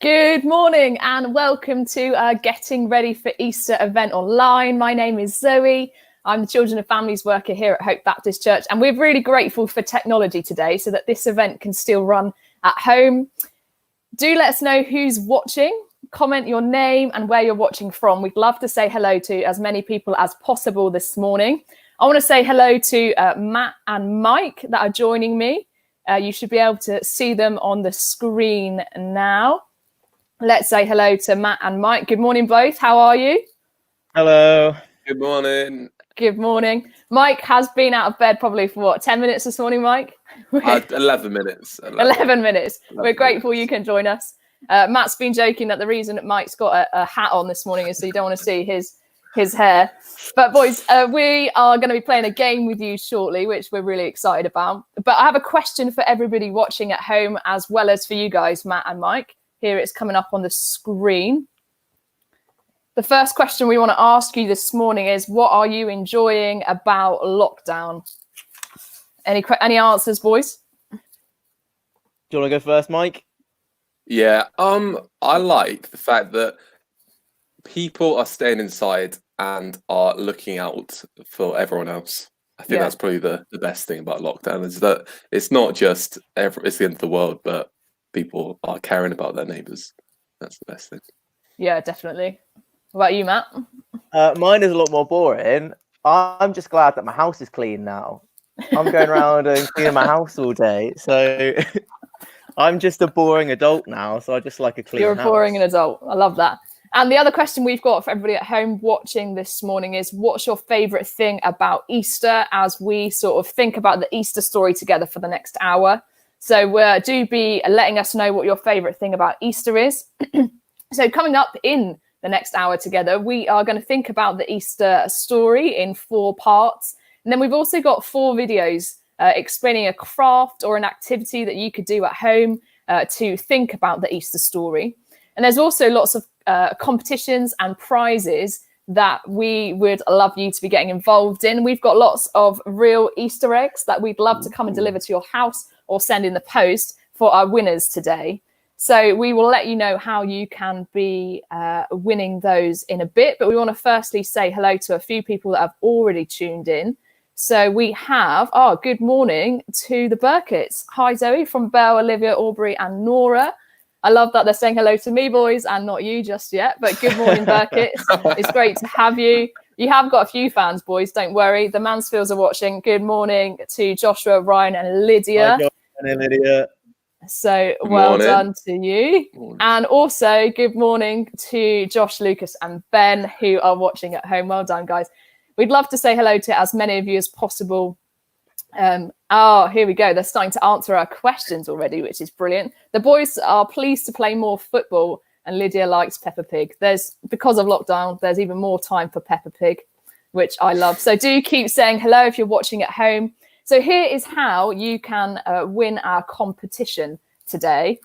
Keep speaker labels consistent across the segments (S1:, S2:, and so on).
S1: Good morning and welcome to our Getting Ready for Easter event online. My name is Zoe. I'm the Children and Families worker here at Hope Baptist Church, and we're really grateful for technology today so that this event can still run at home. Do let us know who's watching. Comment your name and where you're watching from. We'd love to say hello to as many people as possible this morning. I want to say hello to Matt and Mike that are joining me. You should be able to see them on the screen now. Let's say hello to Matt and Mike. Good morning, both. How are you?
S2: Hello.
S3: Good morning.
S1: Good morning. Mike has been out of bed probably for 10 minutes this morning, Mike?
S3: 11 minutes.
S1: 11 minutes. We're grateful you can join us. Matt's been joking that the reason that Mike's got a hat on this morning is so you don't want to see his hair. But boys, we are going to be playing a game with you shortly, which we're really excited about. But I have a question for everybody watching at home as well as for you guys, Matt and Mike. Here it's coming up on the screen. The first question we want to ask you this morning is, what are you enjoying about lockdown? Any answers, boys?
S2: Do you want to go first, Mike?
S3: Yeah, I like the fact that people are staying inside and are looking out for everyone else. I think that's probably the best thing about lockdown, is that it's not just it's the end of the world, but people are caring about their neighbours. That's the best thing.
S1: Yeah, definitely. What about you, Matt?
S2: Mine is a lot more boring. I'm just glad that my house is clean now. I'm going around and cleaning my house all day. So I'm just a boring adult now. So I just like a clean house.
S1: You're a boring adult. I love that. And the other question we've got for everybody at home watching this morning is, what's your favourite thing about Easter, as we sort of think about the Easter story together for the next hour? So do be letting us know what your favourite thing about Easter is. So coming up in the next hour together, we are going to think about the Easter story in 4 parts. And then we've also got 4 videos explaining a craft or an activity that you could do at home to think about the Easter story. And there's also lots of competitions and prizes that we would love you to be getting involved in. We've got lots of real Easter eggs that we'd love to come and deliver to your house or send in the post for our winners today. So we will let you know how you can be winning those in a bit. But we want to firstly say hello to a few people that have already tuned in. So we have, good morning to the Burkitts. Hi, Zoe, from Belle, Olivia, Aubrey and Nora. I love that they're saying hello to me, boys, and not you just yet. But good morning, Burkitts. It's great to have you. You have got a few fans, boys. Don't worry. The Mansfields are watching. Good morning to Joshua, Ryan and Lydia.
S2: Hi, Joshua and Lydia.
S1: So well done to you. And also good morning to Josh, Lucas and Ben, who are watching at home. Well done, guys. We'd love to say hello to as many of you as possible. Here we go. They're starting to answer our questions already, which is brilliant. The boys are pleased to play more football and Lydia likes Peppa Pig. Because of lockdown, there's even more time for Peppa Pig, which I love. So do keep saying hello if you're watching at home. So here is how you can win our competition today.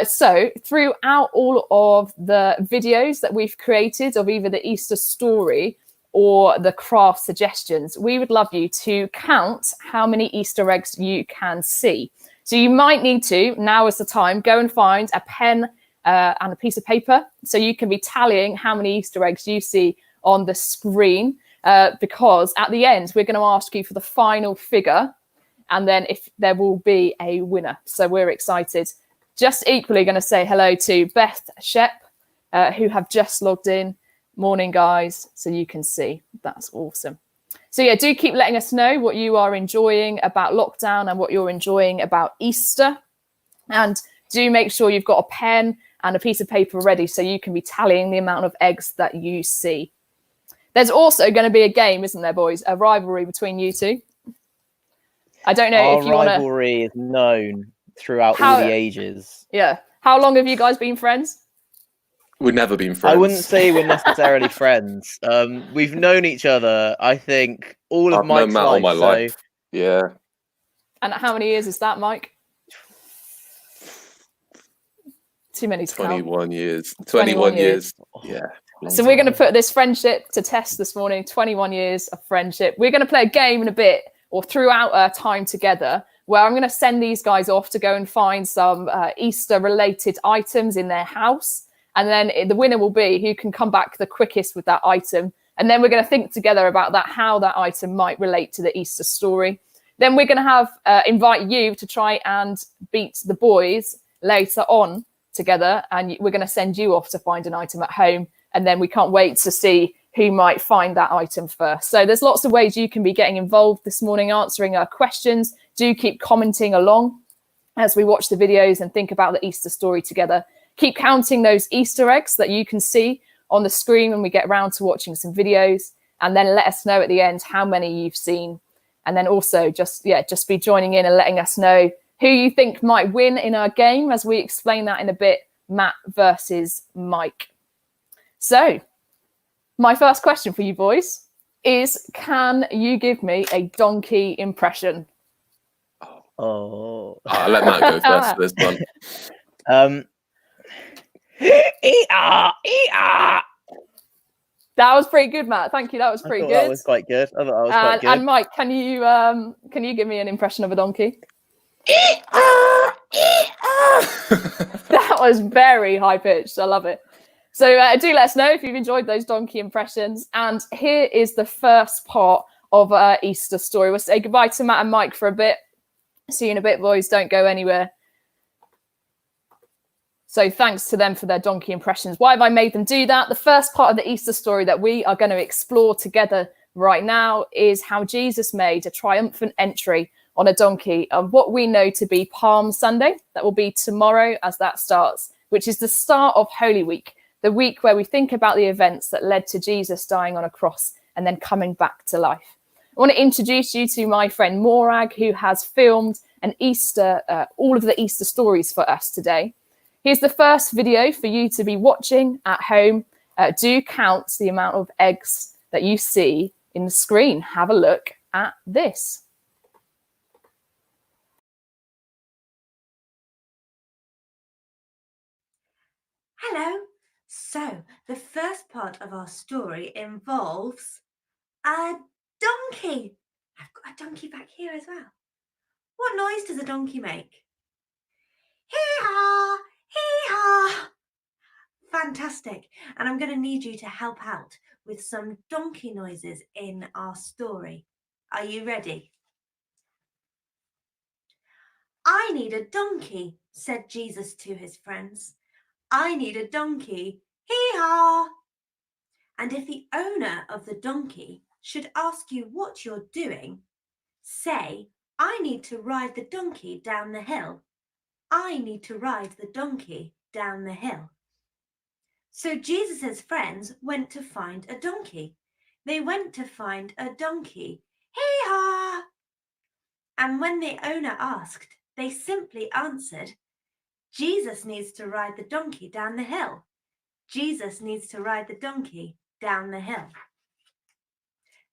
S1: So throughout all of the videos that we've created of either the Easter story or the craft suggestions, we would love you to count how many Easter eggs you can see. So you might need to, now is the time, go and find a pen and a piece of paper so you can be tallying how many Easter eggs you see on the screen. Because at the end, we're going to ask you for the final figure, and then if there will be a winner. So we're excited. Just equally going to say hello to Beth Shep, who have just logged in. Morning, guys, so you can see. That's awesome. So yeah, do keep letting us know what you are enjoying about lockdown and what you're enjoying about Easter. And do make sure you've got a pen and a piece of paper ready so you can be tallying the amount of eggs that you see. There's also going to be a game, isn't there, boys? A rivalry between you two. I don't know if you want to...
S2: Our rivalry is known throughout all the ages.
S1: Yeah. How long have you guys been friends?
S3: We've never been friends.
S2: I wouldn't say we're necessarily friends. We've known each other, I think, all of Mike's life.
S3: All my life. Yeah.
S1: And how many years is that, Mike? Too many to
S3: 21
S1: count.
S3: years. 21 years. Yeah.
S1: So we're going to put this friendship to test this morning. 21 years of friendship. We're going to play a game in a bit, or throughout our time together, where I'm going to send these guys off to go and find some Easter related items in their house. And then the winner will be who can come back the quickest with that item. And then we're going to think together about that, how that item might relate to the Easter story. Then we're going to have invite you to try and beat the boys later on together. And we're going to send you off to find an item at home. And then we can't wait to see who might find that item first. So there's lots of ways you can be getting involved this morning, answering our questions. Do keep commenting along as we watch the videos and think about the Easter story together. Keep counting those Easter eggs that you can see on the screen when we get around to watching some videos. And then let us know at the end how many you've seen. And then also just be joining in and letting us know who you think might win in our game as we explain that in a bit, Matt versus Mike. So my first question for you boys is, can you give me a donkey impression?
S2: Oh.
S3: I'll let Matt go first for this one.
S1: That was pretty good, Matt. Thank you. That was pretty good.
S2: That was quite good. I thought that was quite good.
S1: And Mike, can you give me an impression of a donkey? That was very high pitched. I love it. So do let us know if you've enjoyed those donkey impressions. And here is the first part of our Easter story. We'll say goodbye to Matt and Mike for a bit. See you in a bit, boys. Don't go anywhere. So thanks to them for their donkey impressions. Why have I made them do that? The first part of the Easter story that we are going to explore together right now is how Jesus made a triumphant entry on a donkey on what we know to be Palm Sunday. That will be tomorrow as that starts, which is the start of Holy Week, the week where we think about the events that led to Jesus dying on a cross and then coming back to life. I want to introduce you to my friend Morag, who has filmed an Easter, all of the Easter stories for us today. Here's the first video for you to be watching at home. Do count the amount of eggs that you see in the screen. Have a look at this.
S4: Hello. So the first part of our story involves a donkey. I've got a donkey back here as well. What noise does a donkey make? Hee-haw! Hee-haw! Fantastic. And I'm going to need you to help out with some donkey noises in our story. Are you ready? I need a donkey, said Jesus to his friends. I need a donkey. Hee-haw! And if the owner of the donkey should ask you what you're doing, say, I need to ride the donkey down the hill. I need to ride the donkey down the hill. So Jesus' friends went to find a donkey. They went to find a donkey. Hee-haw! And when the owner asked, they simply answered, Jesus needs to ride the donkey down the hill. Jesus needs to ride the donkey down the hill.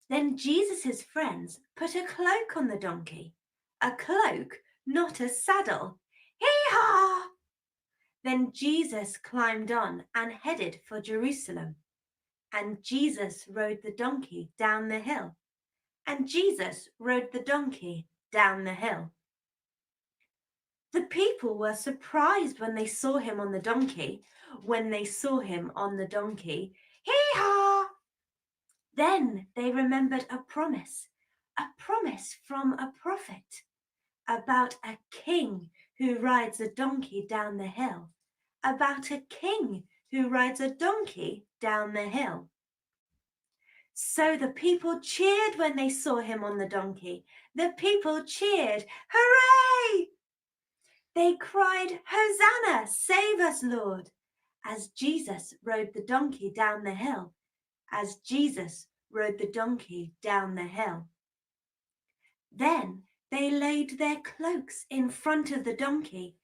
S4: Then Jesus' friends put a cloak on the donkey. A cloak, not a saddle. Hee-haw! Then Jesus climbed on and headed for Jerusalem. And Jesus rode the donkey down the hill. And Jesus rode the donkey down the hill. The people were surprised when they saw him on the donkey. When they saw him on the donkey, hee-haw! Then they remembered a promise from a prophet about a king who rides a donkey down the hill, about a king who rides a donkey down the hill. So the people cheered when they saw him on the donkey. The people cheered, hooray! They cried, Hosanna, save us, Lord, as Jesus rode the donkey down the hill, as Jesus rode the donkey down the hill. Then they laid their cloaks in front of the donkey.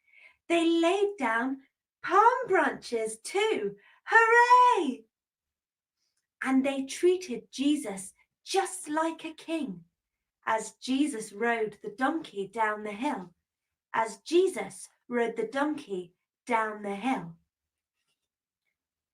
S4: They laid down palm branches too. Hooray! And they treated Jesus just like a king, as Jesus rode the donkey down the hill, as Jesus rode the donkey down the hill.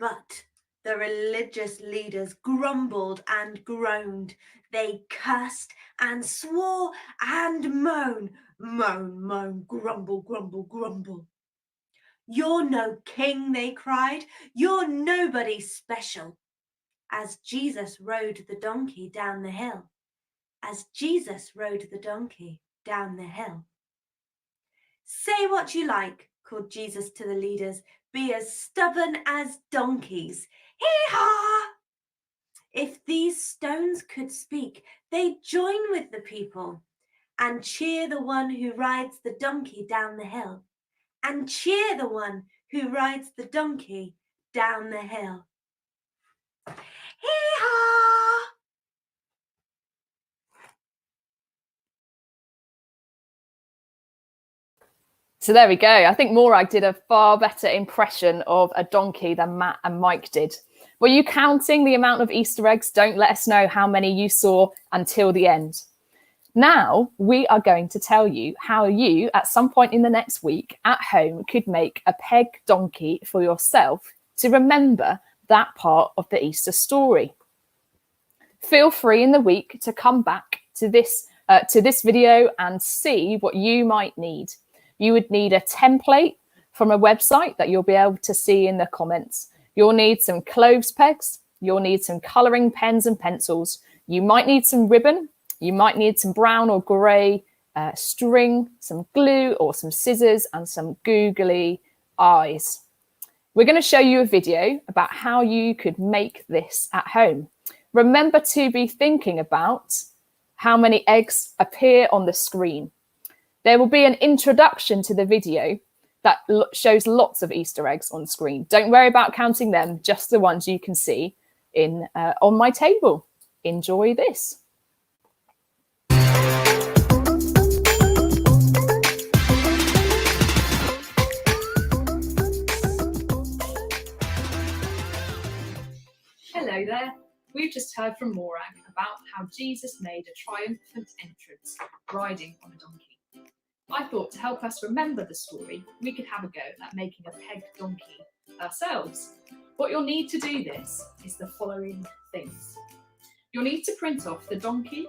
S4: But The religious leaders grumbled and groaned. They cursed and swore and moaned. Moan, moan, grumble, grumble, grumble. You're no king, they cried. You're nobody special. As Jesus rode the donkey down the hill. As Jesus rode the donkey down the hill. Say what you like, called Jesus to the leaders. Be as stubborn as donkeys. Hee-haw! If these stones could speak, they'd join with the people and cheer the one who rides the donkey down the hill. And cheer the one who rides the donkey down the hill. Hee-haw!
S1: So there we go. I think Morag did a far better impression of a donkey than Matt and Mike did. Were you counting the amount of Easter eggs? Don't let us know how many you saw until the end. Now we are going to tell you how you, at some point in the next week at home, could make a peg donkey for yourself to remember that part of the Easter story. Feel free in the week to come back to this video and see what you might need. You would need a template from a website that you'll be able to see in the comments. You'll need some cloves pegs. You'll need some colouring pens and pencils. You might need some ribbon. You might need some brown or grey string, some glue or some scissors and some googly eyes. We're going to show you a video about how you could make this at home. Remember to be thinking about how many eggs appear on the screen. There will be an introduction to the video that shows lots of Easter eggs on screen. Don't worry about counting them, just the ones you can see in on my table. Enjoy this. Hello there. We've just heard from Morag about how Jesus made a triumphant entrance riding on a donkey. I thought to help us remember the story, we could have a go at making a peg donkey ourselves. What you'll need to do this is the following things. You'll need to print off the donkey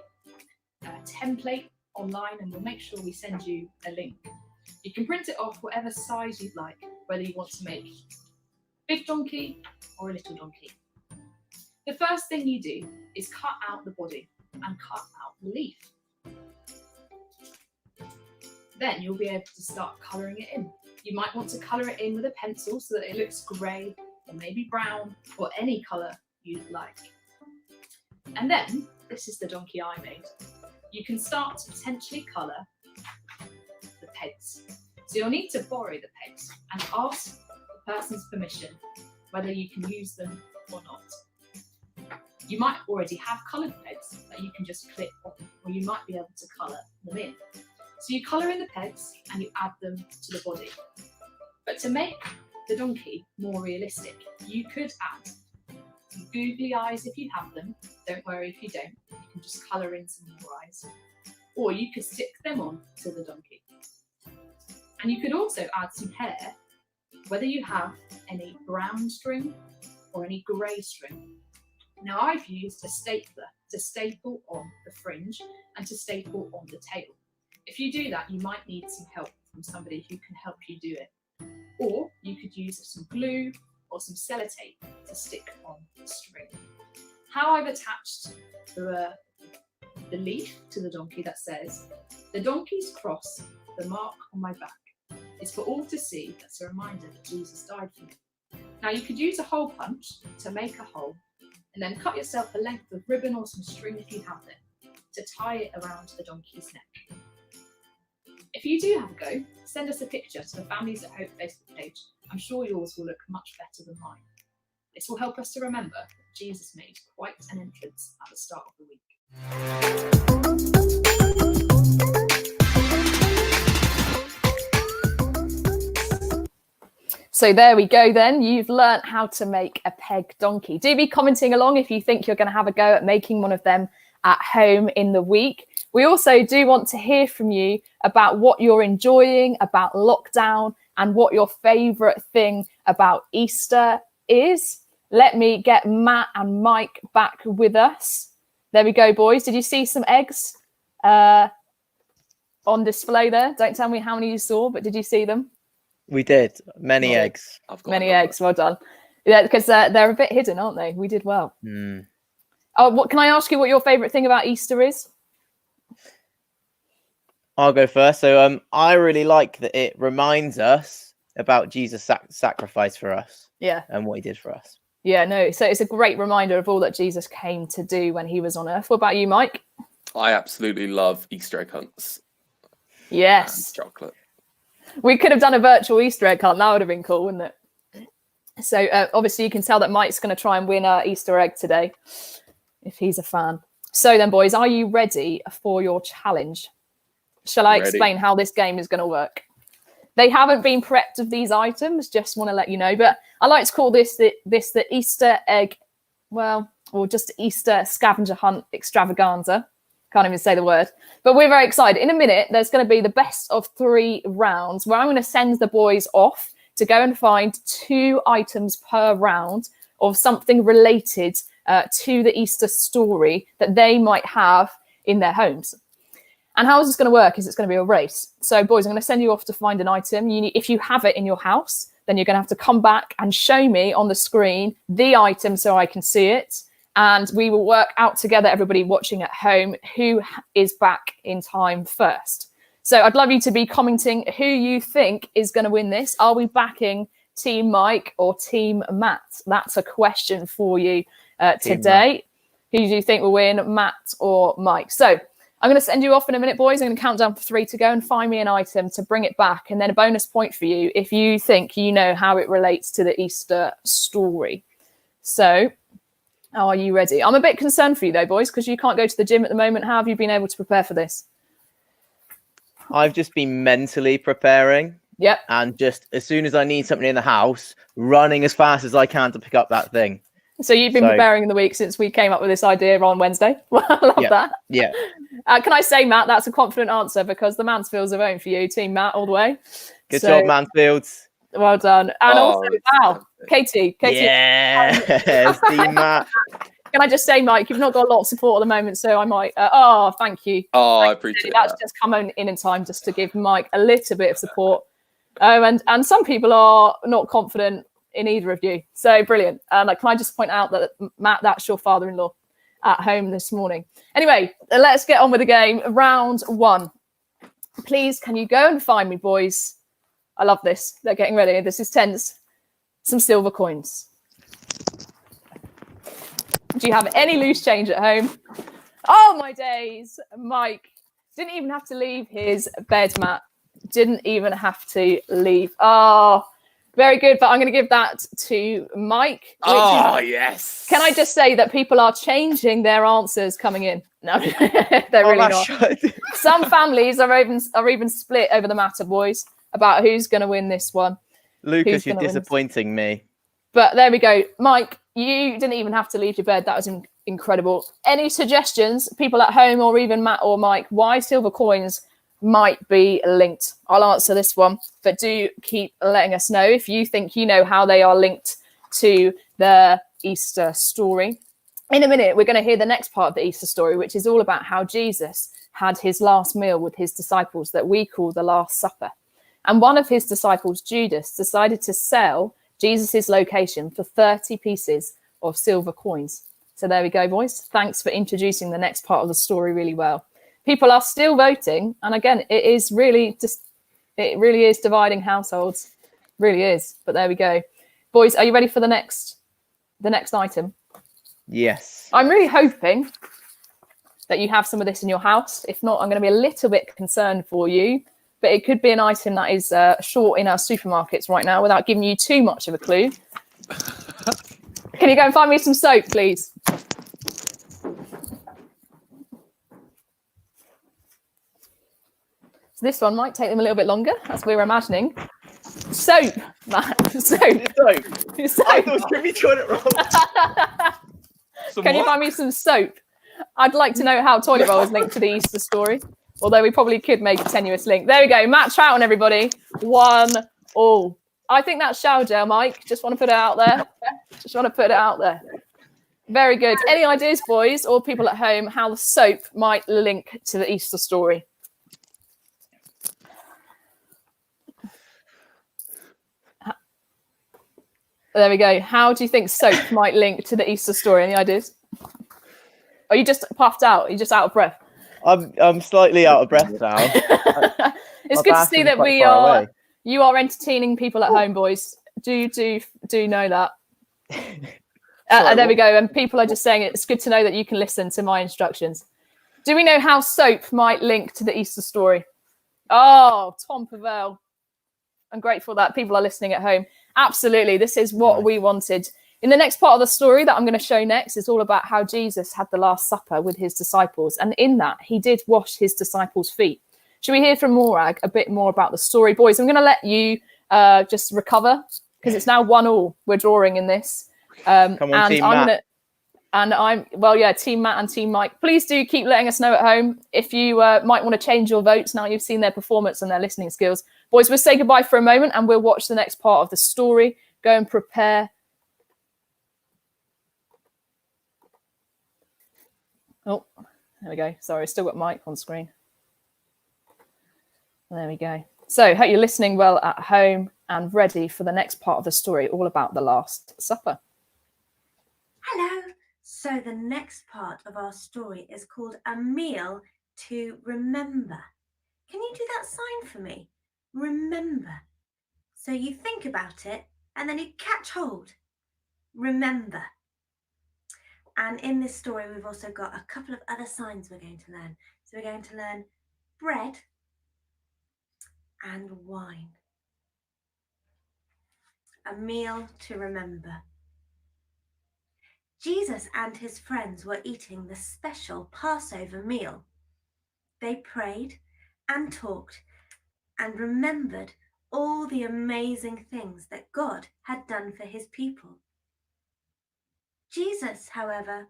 S1: template online, and we'll make sure we send you a link. You can print it off whatever size you'd like, whether you want to make a big donkey or a little donkey. The first thing you do is cut out the body and cut out the leaf. Then you'll be able to start colouring it in. You might want to colour it in with a pencil so that it looks grey or maybe brown or any colour you'd like. And then, this is the donkey I made. You can start to potentially colour the pegs. So you'll need to borrow the pegs and ask the person's permission whether you can use them or not. You might already have coloured pegs that you can just clip on, or you might be able to colour them in. So you colour in the pegs and you add them to the body. But to make the donkey more realistic, you could add some googly eyes if you have them. Don't worry if you don't. You can just colour in some more eyes. Or you could stick them on to the donkey. And you could also add some hair, whether you have any brown string or any grey string. Now I've used a stapler to staple on the fringe and to staple on the tail. If you do that, you might need some help from somebody who can help you do it. Or you could use some glue or some sellotape to stick on the string. How I've attached the leaf to the donkey that says, "The donkey's cross, the mark on my back, is for all to see. That's a reminder that Jesus died for me." Now you could use a hole punch to make a hole and then cut yourself a length of ribbon or some string if you have it to tie it around the donkey's neck. If you do have a go, send us a picture to the Families at Hope Facebook page. I'm sure yours will look much better than mine. This will help us to remember that Jesus made quite an entrance at the start of the week. So there we go then. You've learnt how to make a peg donkey. Do be commenting along if you think you're going to have a go at making one of them at home in the week. We also do want to hear from you about what you're enjoying about lockdown and what your favourite thing about Easter is. let me get Matt and Mike back with us. There we go, boys. Did you see some eggs on display there? Don't tell me how many you saw, but did you see them?
S2: We did. Many eggs.
S1: Many eggs. Well done. Yeah, because they're a bit hidden, aren't they? We did well. Oh, what can I ask you? What your favourite thing about Easter is?
S2: I'll go first. So, I really like that it reminds us about Jesus' sacrifice for us.
S1: Yeah,
S2: and what he did for us.
S1: Yeah, no. So it's a great reminder of all that Jesus came to do when he was on earth. What about you, Mike?
S3: I absolutely love Easter egg hunts.
S1: Yes,
S3: and chocolate.
S1: We could have done a virtual Easter egg hunt. That would have been cool, wouldn't it? So obviously you can tell that Mike's going to try and win our Easter egg today, if he's a fan. So then, boys, are you ready for your challenge? Shall I explain how this game is going to work? They haven't been prepped of these items, just want to let you know. But I like to call this the Easter egg, or just Easter scavenger hunt extravaganza. Can't even say the word. But we're very excited. In a minute, there's going to be the best of 3 rounds where I'm going to send the boys off to go and find 2 items per round of something related to the Easter story that they might have in their homes. And how is this going to work is it's going to be a race. So, boys, I'm going to send you off to find an item. If you have it in your house, then you're going to have to come back and show me on the screen the item so I can see it. And we will work out together, everybody watching at home, who is back in time first. So I'd love you to be commenting who you think is going to win this. Are we backing Team Mike or Team Matt? That's a question for you today. Who do you think will win, Matt or Mike? So I'm going to send you off in a minute, boys. I'm going to count down for 3 to go and find me an item to bring it back. And then a bonus point for you if you think you know how it relates to the Easter story. So are you ready? I'm a bit concerned for you, though, boys, because you can't go to the gym at the moment. How have you been able to prepare for this?
S2: I've just been mentally preparing.
S1: Yep.
S2: And just as soon as I need something in the house, running as fast as I can to pick up that thing.
S1: So you've been preparing in the week since we came up with this idea on Wednesday. Well, I love that.
S2: Yeah.
S1: Can I say, Matt, that's a confident answer because the Mansfields are voting for you, Team Matt, all the way.
S2: Good job, Mansfields.
S1: Well done. And also, wow, Katie.
S2: Yes, Team Matt.
S1: Can I just say, Mike, you've not got a lot of support at the moment, so I might. Thank you.
S3: I appreciate that.
S1: That's just come in time just to give Mike a little bit of support. And some people are not confident in either of you. So brilliant. And can I just point out that, Matt, that's your father-in-law at home this morning. Anyway, let's get on with the game. Round 1. Please, can you go and find me, boys? I love this. They're getting ready. This is tense. Some silver coins. Do you have any loose change at home? Oh, my days. Mike didn't even have to leave his bed, Matt. Didn't even have to leave. Oh, very good. But I'm going to give that to Mike.
S3: Yes.
S1: Can I just say that people are changing their answers coming in? No, they're really not. Some families are even split over the matter, boys, about who's going to win this one.
S2: Lucas, you're disappointing me.
S1: But there we go. Mike, you didn't even have to leave your bed. That was incredible. Any suggestions, people at home or even Matt or Mike, why silver coins might be linked? I'll answer this one, but do keep letting us know if you think you know how they are linked to the Easter story. In a minute, we're going to hear the next part of the Easter story, which is all about how Jesus had his last meal with his disciples that we call the Last Supper. And one of his disciples, Judas, decided to sell Jesus's location for 30 pieces of silver coins. So there we go, boys. Thanks for introducing the next part of the story really well. People are still voting, and again, it really is dividing households, really is. But there we go, boys. Are you ready for the next item?
S2: Yes.
S1: I'm really hoping that you have some of this in your house. If not, I'm going to be a little bit concerned for you. But it could be an item that is short in our supermarkets right now without giving you too much of a clue. Can you go and find me some soap, please? So this one might take them a little bit longer, as we were imagining. Soap, Matt. Soap.
S2: I thought you got it wrong.
S1: Can you find me some soap? I'd like to know how toilet roll is linked to the Easter story. Although we probably could make a tenuous link. There we go. Matt Troughton, everybody. 1-1. I think that's Shoudale, Mike. Just want to put it out there. Just want to put it out there. Very good. Any ideas, boys, or people at home, how the soap might link to the Easter story? There we go. How do you think soap might link to the Easter story? Any ideas? Are you just puffed out? Are you just out of breath?
S2: I'm slightly out of breath now.
S1: It's good to see that you are entertaining people at home, boys. Do know that. There we go. And people are just saying it's good to know that you can listen to my instructions. Do we know how soap might link to the Easter story? Oh, Tom Pavel. I'm grateful that people are listening at home. Absolutely. This is what we wanted. In the next part of the story that I'm going to show next is all about how Jesus had the Last Supper with his disciples. And in that, he did wash his disciples' feet. Should we hear from Morag a bit more about the story? Boys, I'm going to let you just recover because it's now 1-1. We're drawing in this.
S2: Come on, Team Matt.
S1: Team Matt and Team Mike, please do keep letting us know at home if you might want to change your votes now you've seen their performance and their listening skills. Boys, we'll say goodbye for a moment and we'll watch the next part of the story. Go and prepare. Oh, there we go. Sorry, still got Mike on screen. There we go. So, hope you're listening well at home and ready for the next part of the story, all about the Last Supper.
S4: Hello. So the next part of our story is called A Meal to Remember. Can you do that sign for me? Remember. So you think about it and then you catch hold. Remember. And in this story, we've also got a couple of other signs we're going to learn. So we're going to learn bread and wine. A meal to remember. Jesus and his friends were eating the special Passover meal. They prayed and talked and remembered all the amazing things that God had done for his people. Jesus, however,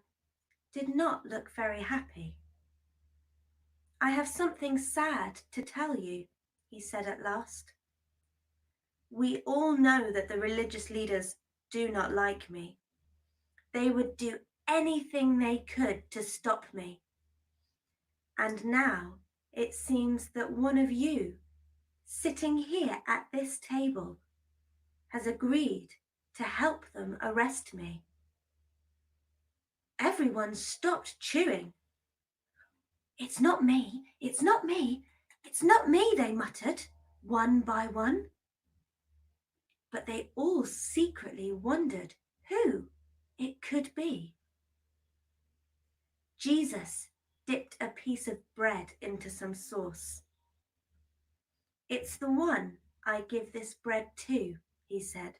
S4: did not look very happy. I have something sad to tell you, he said at last. We all know that the religious leaders do not like me. They would do anything they could to stop me. And now it seems that one of you, sitting here at this table, has agreed to help them arrest me. Everyone stopped chewing. It's not me, it's not me, it's not me, they muttered, one by one. But they all secretly wondered who it could be. Jesus dipped a piece of bread into some sauce. It's the one I give this bread to, he said.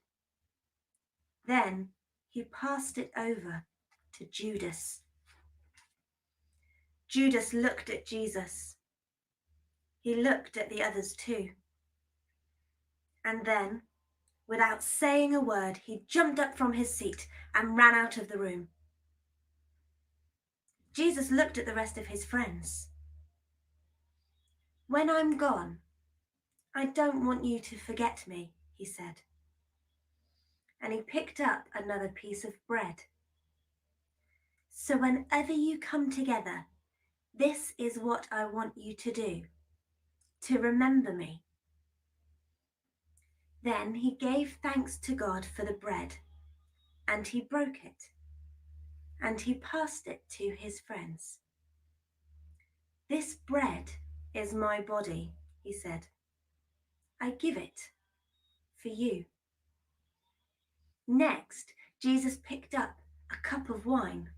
S4: Then he passed it over to Judas. Judas looked at Jesus. He looked at the others too. And then, without saying a word, he jumped up from his seat and ran out of the room. Jesus looked at the rest of his friends. When I'm gone, I don't want you to forget me, he said. And he picked up another piece of bread. So whenever you come together, this is what I want you to do, to remember me. Then he gave thanks to God for the bread, and he broke it, and he passed it to his friends. This bread is my body, he said. I give it for you. Next, Jesus picked up a cup of wine.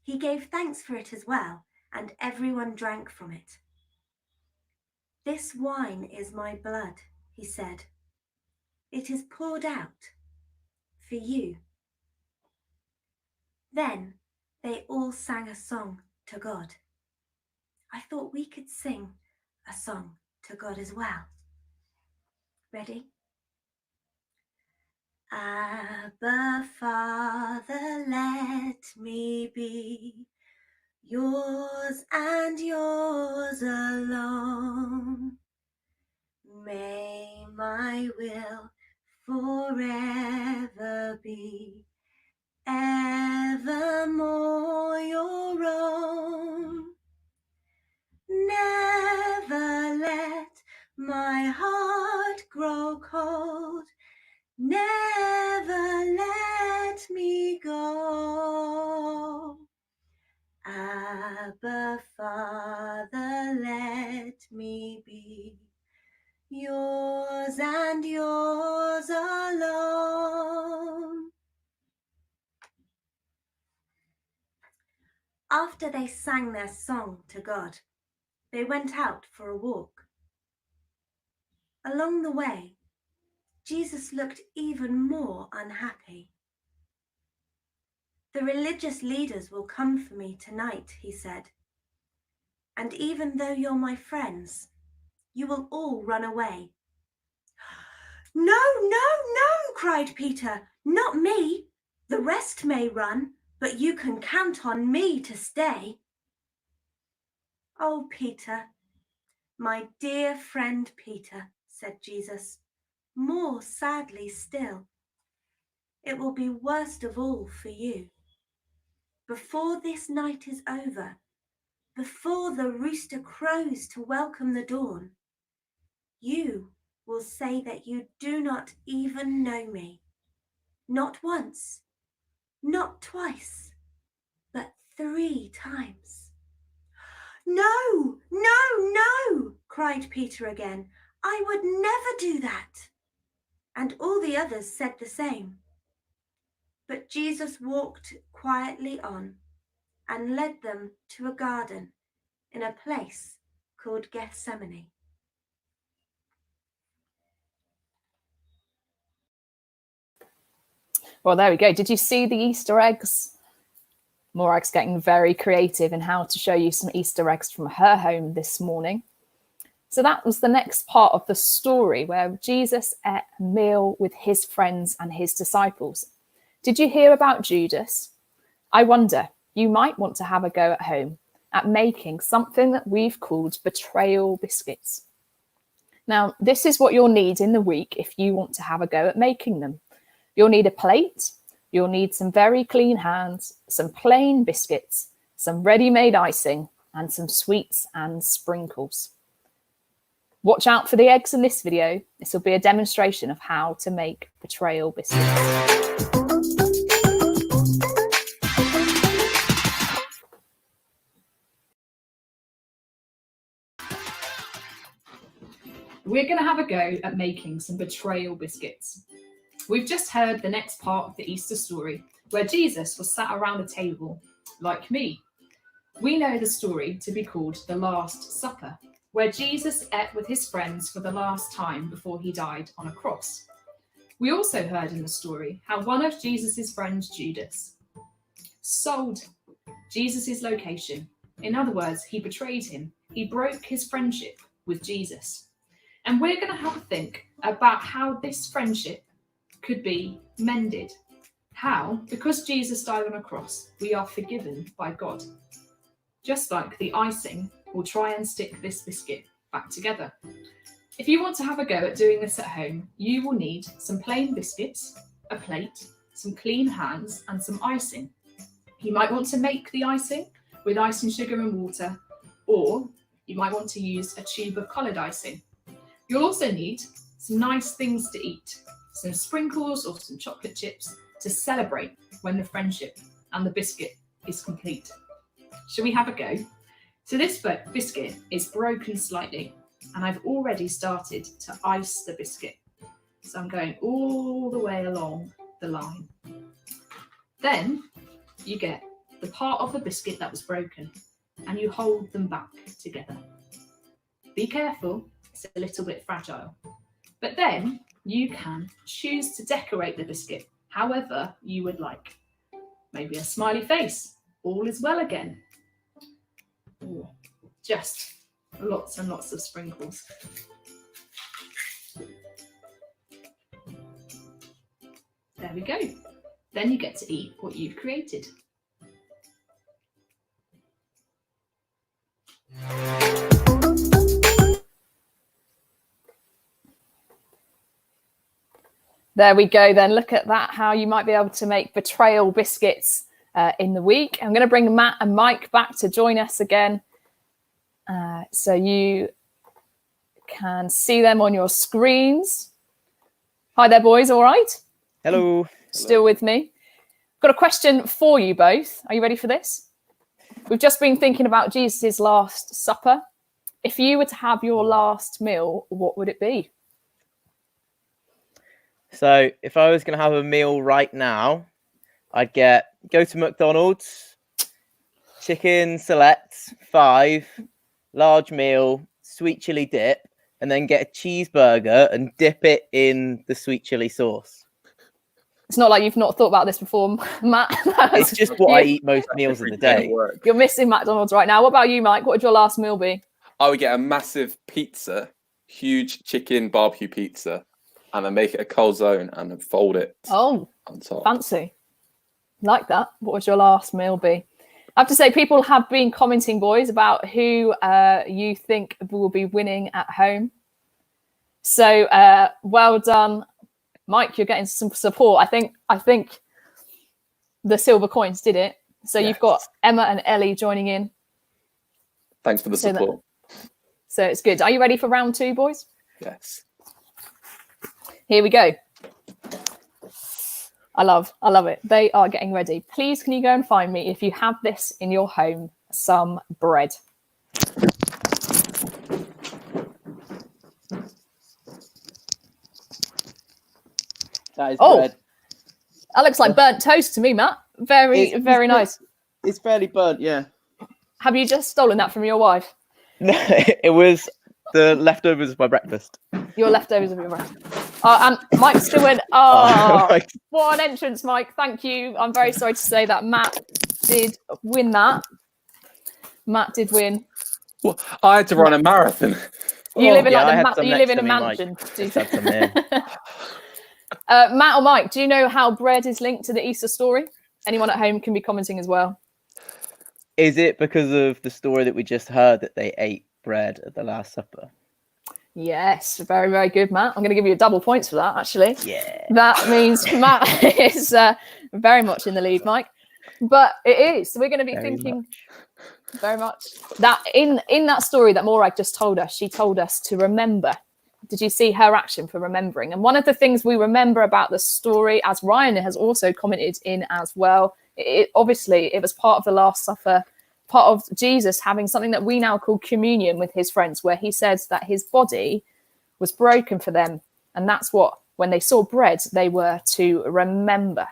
S4: He gave thanks for it as well, and everyone drank from it. This wine is my blood, he said. It is poured out for you. Then they all sang a song to God. I thought we could sing a song to God as well. Ready? Abba, Father, let me be yours and yours alone. May my will forever be, evermore your own. Never let my heart grow cold, never let me go. Abba, Father, let me be yours and yours alone. After they sang their song to God, they went out for a walk. Along the way, Jesus looked even more unhappy. The religious leaders will come for me tonight, he said. And even though you're my friends, you will all run away. No, no, no, cried Peter. Not me. The rest may run, but you can count on me to stay. Oh, Peter, my dear friend Peter, said Jesus, more sadly still. It will be worst of all for you. Before this night is over, before the rooster crows to welcome the dawn, you will say that you do not even know me. Not once, not twice, but 3 times. No, no, no, cried Peter again. I would never do that. And all the others said the same. But Jesus walked quietly on and led them to a garden in a place called Gethsemane.
S1: Well, there we go. Did you see the Easter eggs? Morag's getting very creative in how to show you some Easter eggs from her home this morning. So that was the next part of the story where Jesus ate a meal with his friends and his disciples. Did you hear about Judas? I wonder, you might want to have a go at home at making something that we've called betrayal biscuits. Now, this is what you'll need in the week if you want to have a go at making them. You'll need a plate, you'll need some very clean hands, some plain biscuits, some ready-made icing, and some sweets and sprinkles. Watch out for the eggs in this video. This will be a demonstration of how to make betrayal biscuits. We're going to have a go at making some betrayal biscuits. We've just heard the next part of the Easter story, where Jesus was sat around a table, like me. We know the story to be called the Last Supper, where Jesus ate with his friends for the last time before he died on a cross. We also heard in the story how one of Jesus' friends, Judas, sold Jesus' location. In other words, he betrayed him. He broke his friendship with Jesus. And we're going to have a think about how this friendship could be mended. How? Because Jesus died on a cross, we are forgiven by God. Just like the icing will try and stick this biscuit back together. If you want to have a go at doing this at home, you will need some plain biscuits, a plate, some clean hands, and some icing. You might want to make the icing with icing sugar and water, or you might want to use a tube of coloured icing. You'll also need some nice things to eat, some sprinkles or some chocolate chips to celebrate when the friendship and the biscuit is complete. Shall we have a go? So this biscuit is broken slightly, and I've already started to ice the biscuit. So I'm going all the way along the line. Then you get the part of the biscuit that was broken and you hold them back together. Be careful, it's a little bit fragile. But then you can choose to decorate the biscuit however you would like. Maybe a smiley face, all is well again. Or just lots and lots of sprinkles. There we go. Then you get to eat what you've created. There we go then. Look at that, how you might be able to make betrayal biscuits in the week. I'm going to bring Matt and Mike back to join us again. So you can see them on your screens. Hi there, boys. All right?
S2: Hello.
S1: Still with me? Got a question for you both. Are you ready for this? We've just been thinking about Jesus' Last Supper. If you were to have your last meal, what would it be?
S2: So if I was going to have a meal right now, I'd go to McDonald's, chicken select 5, large meal, sweet chili dip, and then get a cheeseburger and dip it in the sweet chili sauce.
S1: It's not like you've not thought about this before, Matt.
S2: It's just what I eat most meals of the day.
S1: You're missing McDonald's right now. What about you, Mike? What would your last meal be?
S3: I would get a massive pizza, huge chicken barbecue pizza, and then make it a calzone and then fold it on top.
S1: Fancy. Like that. What would your last meal be? I have to say, people have been commenting, boys, about who you think will be winning at home. So well done. Mike, you're getting some support. I think the silver coins did it. So yes. You've got Emma and Ellie joining in.
S3: Thanks for the support.
S1: So it's good. Are you ready for round 2, boys?
S3: Yes.
S1: Here we go. I love it. They are getting ready. Please, can you go and find me, if you have this in your home, some bread.
S2: That is bread.
S1: That looks like burnt toast to me, Matt. Very nice.
S2: It's fairly burnt, yeah.
S1: Have you just stolen that from your wife?
S2: No, it was the leftovers of my breakfast.
S1: Your leftovers of your breakfast. And Mike still went, right. What an entrance, Mike. Thank you. I'm very sorry to say that Matt did win that. Matt did win.
S3: Well, I had to run a marathon.
S1: You live in a mansion. Matt or Mike, do you know how bread is linked to the Easter story? Anyone at home can be commenting as well.
S2: Is it because of the story that we just heard that they ate bread at the Last Supper?
S1: Yes, very, very good, Matt. I'm going to give you double points for that, actually.
S2: Yeah.
S1: That means Matt is very much in the lead, Mike. But it is. So we're going to be thinking very much that in that story that Morag just told us, she told us to remember. Did you see her action for remembering? And one of the things we remember about the story, as Ryan has also commented in as well, obviously it was part of the Last Supper, part of Jesus having something that we now call communion with his friends, where he says that his body was broken for them. And that's what, when they saw bread, they were to remember.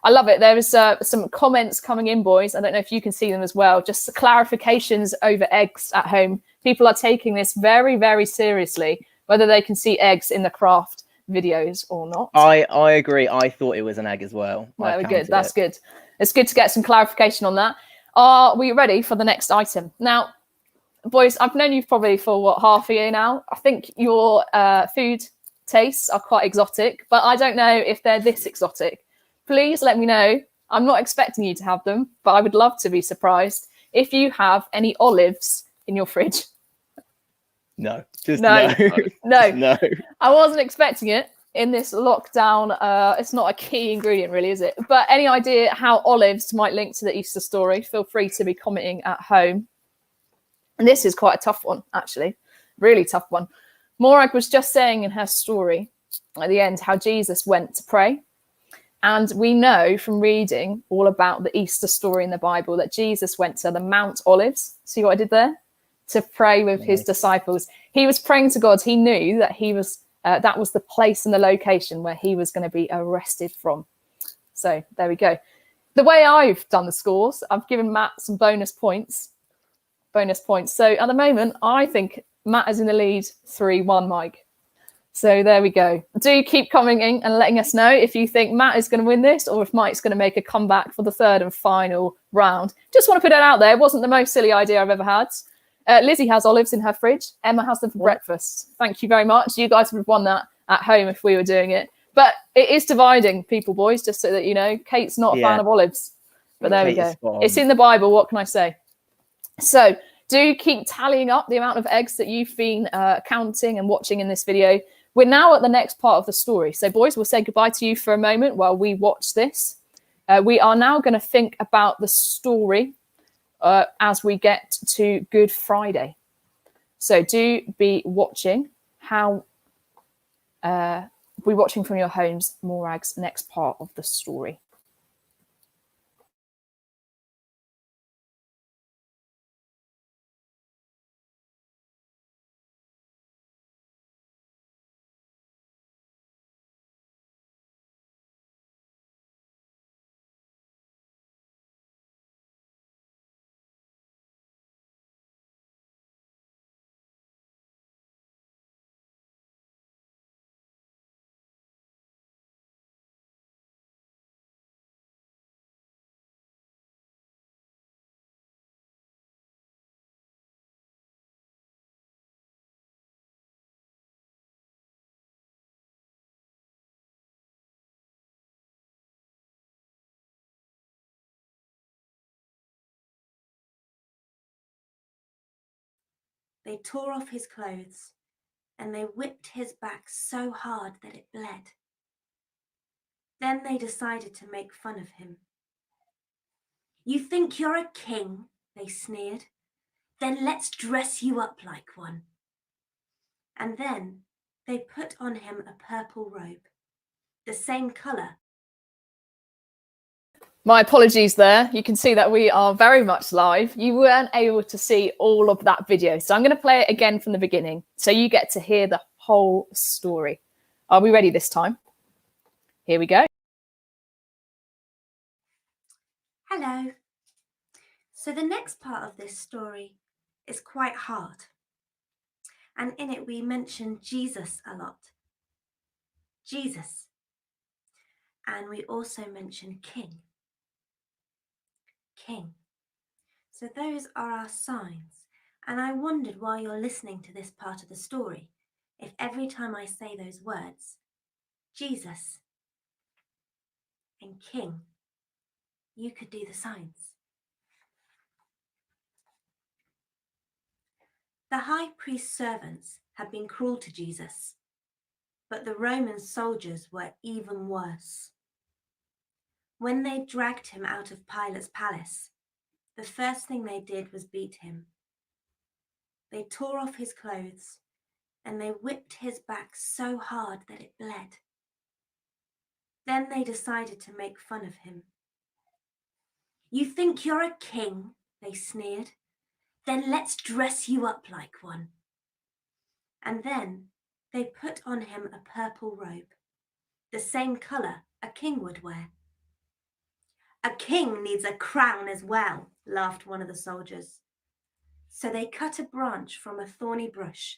S1: I love it. There was some comments coming in, boys. I don't know if you can see them as well. Just clarifications over eggs at home. People are taking this very, very seriously, whether they can see eggs in the craft videos or not.
S2: I agree. I thought it was an egg as well.
S1: Very good. That's good. It's good to get some clarification on that. Are we ready for the next item? Now, boys, I've known you probably for half a year now. I think your food tastes are quite exotic, but I don't know if they're this exotic. Please let me know. I'm not expecting you to have them, but I would love to be surprised if you have any olives in your fridge.
S2: No.
S1: No. I wasn't expecting it in this lockdown. It's not a key ingredient, really, is it? But any idea how olives might link to the Easter story? Feel free to be commenting at home. And this is quite a tough one, actually. Really tough one. Morag was just saying in her story at the end how Jesus went to pray. And we know from reading all about the Easter story in the Bible that Jesus went to the Mount Olives. See what I did there? To pray with his disciples. He was praying to God. He knew that he was that was the place and the location where he was going to be arrested from. So there we go. The way I've done the scores, I've given Matt some bonus points. So at the moment, I think Matt is in the lead 3-1, Mike. So there we go. Do keep commenting and letting us know if you think Matt is going to win this or if Mike's going to make a comeback for the third and final round. Just want to put it out there. It wasn't the most silly idea I've ever had. Lizzie has olives in her fridge. Emma has them for breakfast. Thank you very much. You guys would have won that at home if we were doing it. But it is dividing people, boys, just so that you know. Kate's not a fan of olives. But there we go. It's in the Bible. What can I say? So do keep tallying up the amount of eggs that you've been counting and watching in this video. we're now at the next part of the story. So, boys, we'll say goodbye to you for a moment while we watch this. We are now going to think about the story as we get to Good Friday. So do be watching be watching from your homes, Morag's next part of the story.
S4: They tore off his clothes, and they whipped his back so hard that it bled. Then they decided to make fun of him. "You think you're a king?" they sneered. "Then let's dress you up like one." And then they put on him a purple robe, the same colour.
S1: My apologies there. You can see that we are very much live. You weren't able to see all of that video. So I'm going to play it again from the beginning so you get to hear the whole story. Are we ready this time? Here we go.
S4: Hello. So the next part of this story is quite hard. And in it we mention Jesus a lot. Jesus. And we also mention king. King. So those are our signs. And I wondered while you're listening to this part of the story, if every time I say those words, Jesus and king, you could do the signs. The high priest's servants had been cruel to Jesus, but the Roman soldiers were even worse. When they dragged him out of Pilate's palace, the first thing they did was beat him. They tore off his clothes, and they whipped his back so hard that it bled. Then they decided to make fun of him. "You think you're a king?" they sneered. "Then let's dress you up like one." And then they put on him a purple robe, the same colour a king would wear. "A king needs a crown as well," laughed one of the soldiers. So they cut a branch from a thorny bush,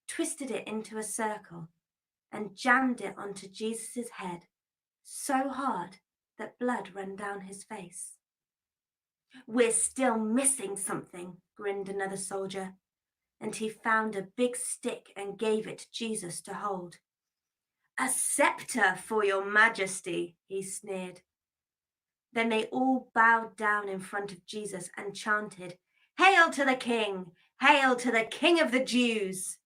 S4: twisted it into a circle, and jammed it onto Jesus' head so hard that blood ran down his face. "We're still missing something," grinned another soldier, and he found a big stick and gave it to Jesus to hold. "A scepter for your majesty," he sneered. Then they all bowed down in front of Jesus and chanted, "Hail to the King! Hail to the King of the Jews!"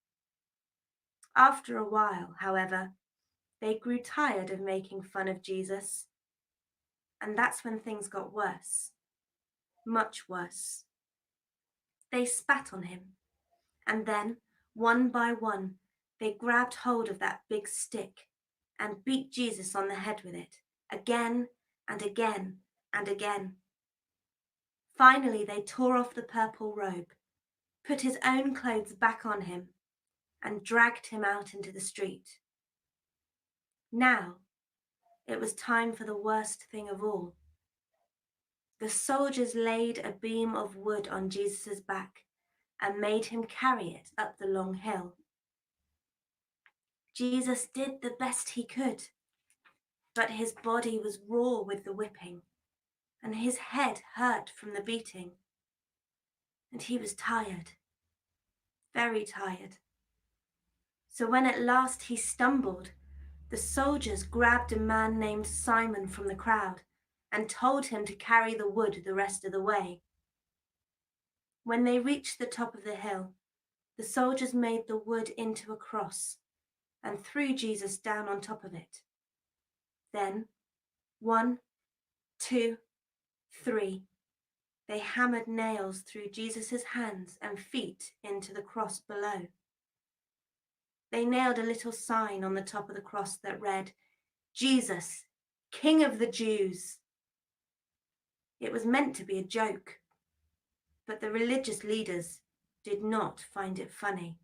S4: After a while, however, they grew tired of making fun of Jesus. And that's when things got worse. Much worse. They spat on him. And then, one by one, they grabbed hold of that big stick and beat Jesus on the head with it, again and again and again. Finally, they tore off the purple robe, put his own clothes back on him, and dragged him out into the street. Now, it was time for the worst thing of all. The soldiers laid a beam of wood on Jesus' back and made him carry it up the long hill. Jesus did the best he could, but his body was raw with the whipping, and his head hurt from the beating. And he was tired, very tired. So when at last he stumbled, the soldiers grabbed a man named Simon from the crowd and told him to carry the wood the rest of the way. When they reached the top of the hill, the soldiers made the wood into a cross and threw Jesus down on top of it. Then 1, 2, 3. They hammered nails through Jesus' hands and feet into the cross below. They nailed a little sign on the top of the cross that read, "Jesus, King of the Jews." It was meant to be a joke, but the religious leaders did not find it funny.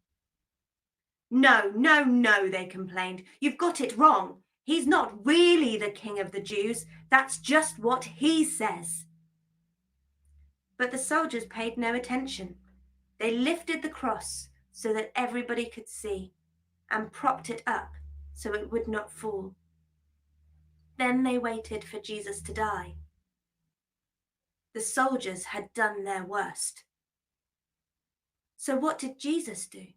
S4: "No, no, no," they complained. "You've got it wrong. He's not really the King of the Jews. That's just what he says." But the soldiers paid no attention. They lifted the cross so that everybody could see and propped it up so it would not fall. Then they waited for Jesus to die. The soldiers had done their worst. So what did Jesus do?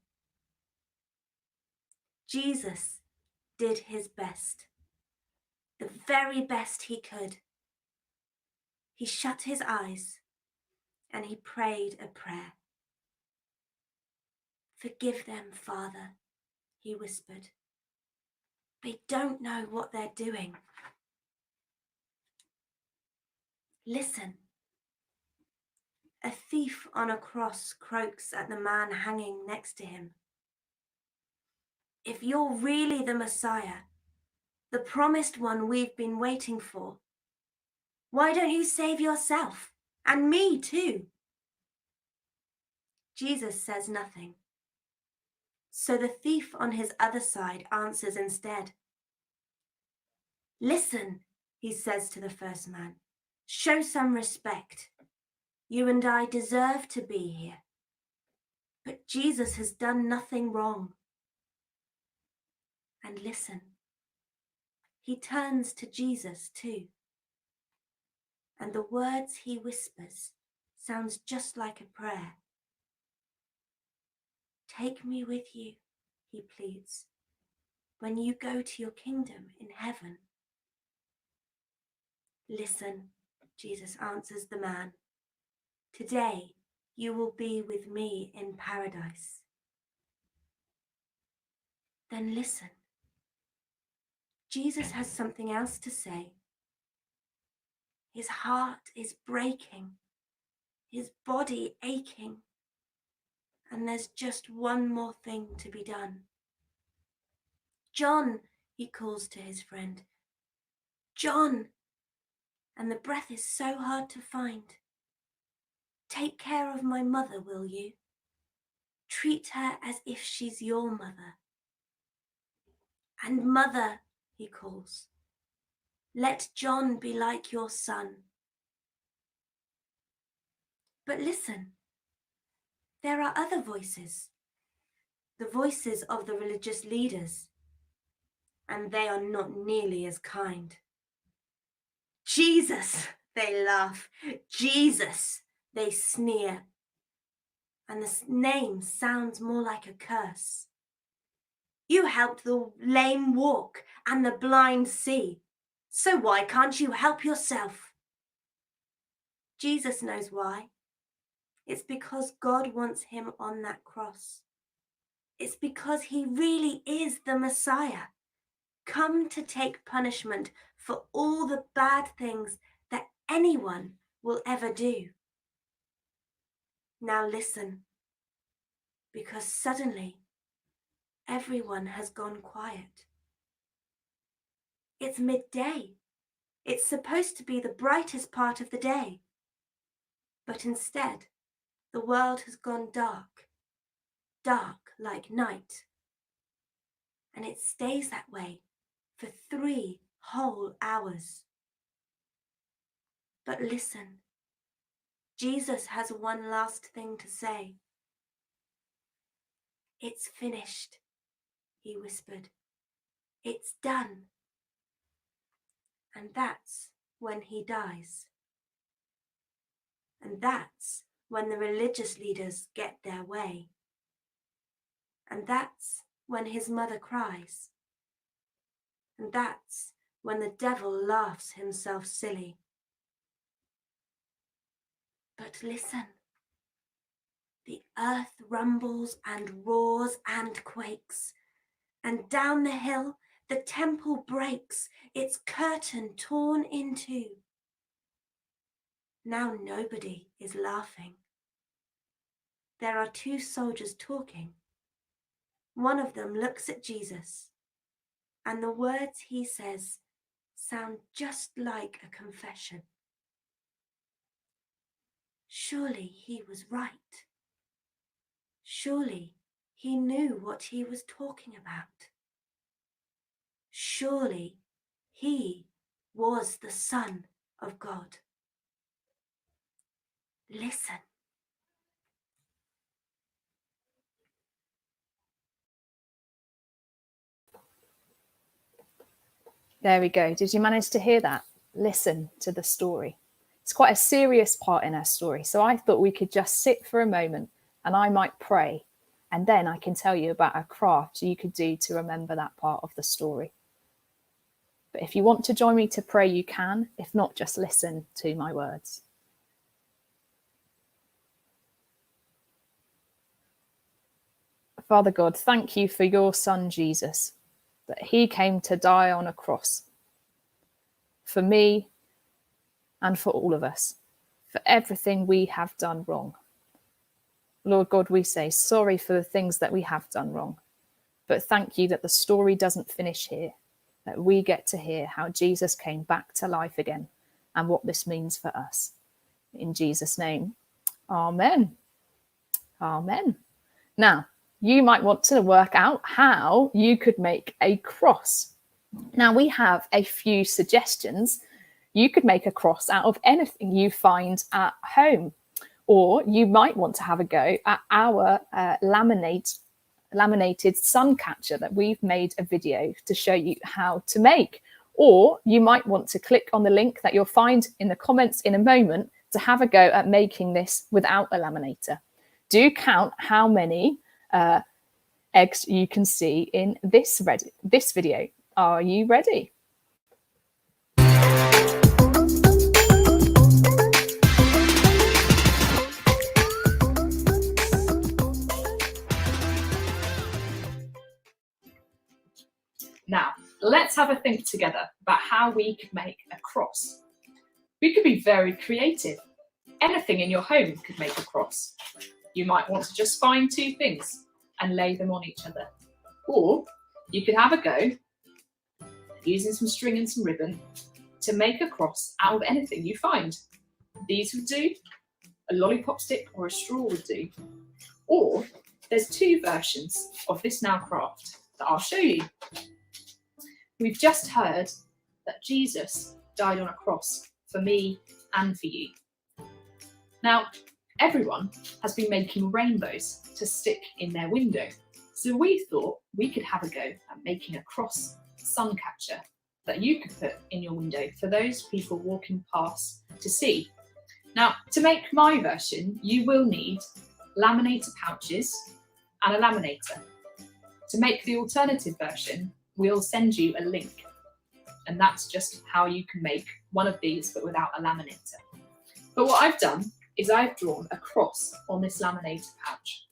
S4: Jesus did his best, the very best he could. He shut his eyes and he prayed a prayer. "Forgive them, Father," he whispered. "They don't know what they're doing." Listen. A thief on a cross croaks at the man hanging next to him. "If you're really the Messiah, the promised one we've been waiting for, why don't you save yourself and me too?" Jesus says nothing. So the thief on his other side answers instead. "Listen," he says to the first man, "show some respect. You and I deserve to be here. But Jesus has done nothing wrong." And listen, he turns to Jesus too. And the words he whispers sounds just like a prayer. "Take me with you," he pleads, "when you go to your kingdom in heaven." "Listen," Jesus answers the man, "today you will be with me in paradise." Then listen. Jesus has something else to say. His heart is breaking, his body aching, and there's just one more thing to be done. "John," he calls to his friend. "John," and the breath is so hard to find. "Take care of my mother, will you? Treat her as if she's your mother." "And mother," he calls, "let John be like your son." But listen, there are other voices, the voices of the religious leaders, and they are not nearly as kind. "Jesus," they laugh. "Jesus," they sneer. And the name sounds more like a curse. "You helped the lame walk and the blind see, so why can't you help yourself?" Jesus knows why. It's because God wants him on that cross. It's because he really is the Messiah, come to take punishment for all the bad things that anyone will ever do. Now listen, because suddenly everyone has gone quiet. It's midday. It's supposed to be the brightest part of the day. But instead, the world has gone dark, dark like night. And it stays that way for 3 whole hours. But listen, Jesus has one last thing to say. "It's finished," he whispered. "It's done." And that's when he dies. And that's when the religious leaders get their way. And that's when his mother cries. And that's when the devil laughs himself silly. But listen, the earth rumbles and roars and quakes. And down the hill, the temple breaks, its curtain torn in two. Now nobody is laughing. There are two soldiers talking. One of them looks at Jesus, and the words he says sound just like a confession. Surely he was right. Surely he knew what he was talking about. Surely he was the Son of God. Listen.
S1: There we go. Did you manage to hear that? Listen to the story. It's quite a serious part in our story. So I thought we could just sit for a moment and I might pray. And then I can tell you about a craft you could do to remember that part of the story. But if you want to join me to pray, you can. If not, just listen to my words. Father God, thank you for your Son, Jesus, that he came to die on a cross for me and for all of us, for everything we have done wrong. Lord God, we say sorry for the things that we have done wrong, but thank you that the story doesn't finish here, that we get to hear how Jesus came back to life again and what this means for us. In Jesus' name, amen. Amen. Now, you might want to work out how you could make a cross. Now, we have a few suggestions. You could make a cross out of anything you find at home, or you might want to have a go at our laminated sun catcher that we've made a video to show you how to make. Or you might want to click on the link that you'll find in the comments in a moment to have a go at making this without a laminator. Do count how many eggs you can see in this video. Are you ready? Now, let's have a think together about how we could make a cross. We could be very creative. Anything in your home could make a cross. You might want to just find two things and lay them on each other. Or you could have a go using some string and some ribbon to make a cross out of anything you find. These would do, a lollipop stick or a straw would do. Or there's two versions of this now craft that I'll show you. We've just heard that Jesus died on a cross for me and for you. Now, everyone has been making rainbows to stick in their window. So we thought we could have a go at making a cross sun catcher that you could put in your window for those people walking past to see. Now, to make my version, you will need laminator pouches and a laminator. To make the alternative version, we'll send you a link. And that's just how you can make one of these, but without a laminator. But what I've done is I've drawn a cross on this laminator pouch.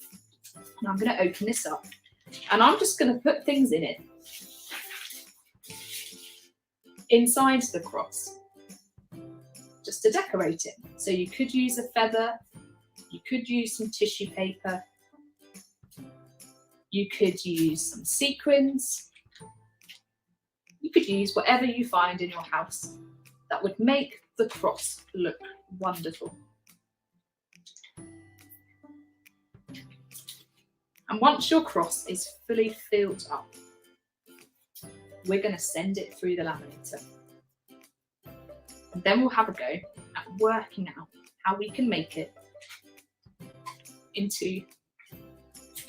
S1: Now I'm going to open this up and I'm just going to put things in it inside the cross just to decorate it. So you could use a feather, you could use some tissue paper, you could use some sequins, you could use whatever you find in your house that would make the cross look wonderful. And once your cross is fully filled up, we're going to send it through the laminator. And then we'll have a go at working out how we can make it into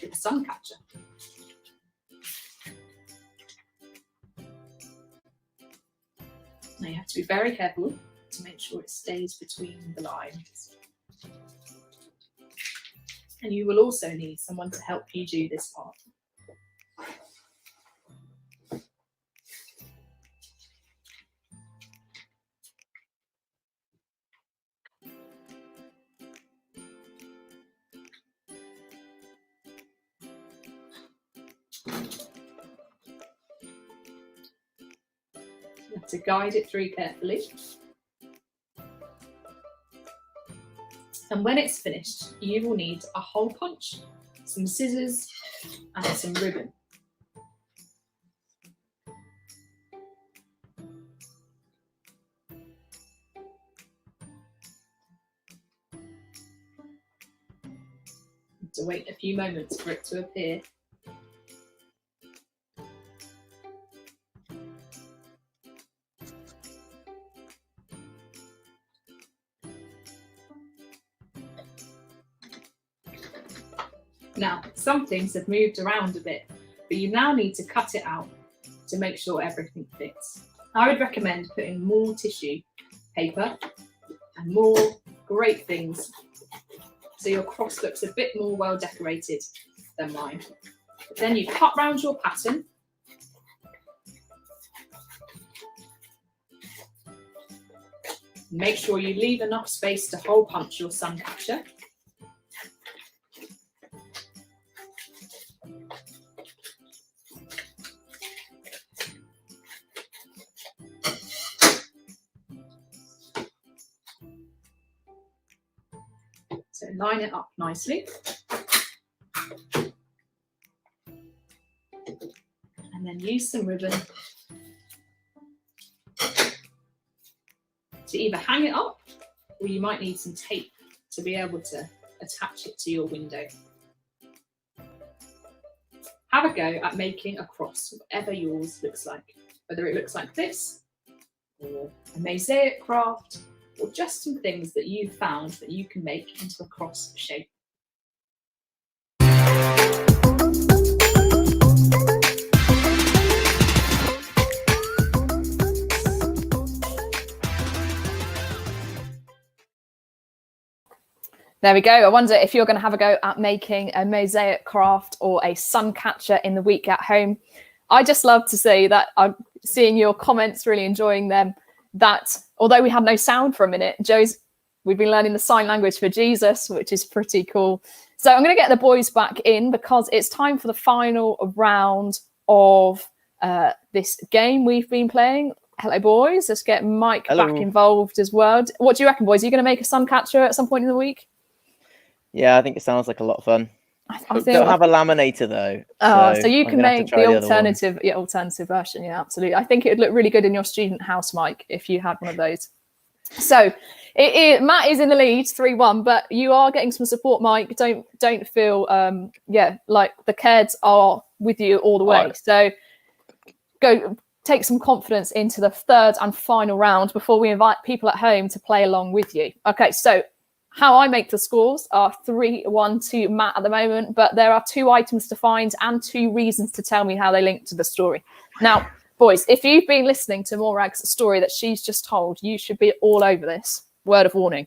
S1: the sun catcher. Now you have to be very careful to make sure it stays between the lines. And you will also need someone to help you do this part. have to guide it through carefully. And when it's finished, you will need a hole punch, some scissors, and some ribbon. To wait a few moments for it to appear. Now, some things have moved around a bit, but you now need to cut it out to make sure everything fits. I would recommend putting more tissue paper and more great things so your cross looks a bit more well decorated than mine. Then you cut round your pattern. Make sure you leave enough space to hole punch your sun catcher. So line it up nicely. And then use some ribbon to either hang it up, or you might need some tape to be able to attach it to your window. Have a go at making a cross, whatever yours looks like, whether it looks like this, or a mosaic craft, or just some things that you've found that you can make into a cross shape. There we go. I wonder if you're going to have a go at making a mosaic craft or a sun catcher in the week at home. I just love to see that I'm seeing your comments, really enjoying them. That although we had no sound for a minute, we've been learning the sign language for Jesus, which is pretty cool. So I'm going to get the boys back in because it's time for the final round of this game we've been playing. Hello, boys. Let's get Mike back involved as well. What do you reckon, boys? Are you going to make a sun catcher at some point in the week?
S2: Yeah, I think it sounds like a lot of fun. I don't have a laminator though.
S1: So you can make the alternative version. Yeah, absolutely. I think it would look really good in your student house, Mike, if you had one of those. So Matt is in the lead 3-1, but you are getting some support, Mike. Don't feel like the kids are with you all the way. So go take some confidence into the third and final round before we invite people at home to play along with you. Okay, so how I make the scores are 3-1 to Matt at the moment, but there are 2 items to find and 2 reasons to tell me how they link to the story. Now, boys, if you've been listening to Morag's story that she's just told, you should be all over this. Word of warning.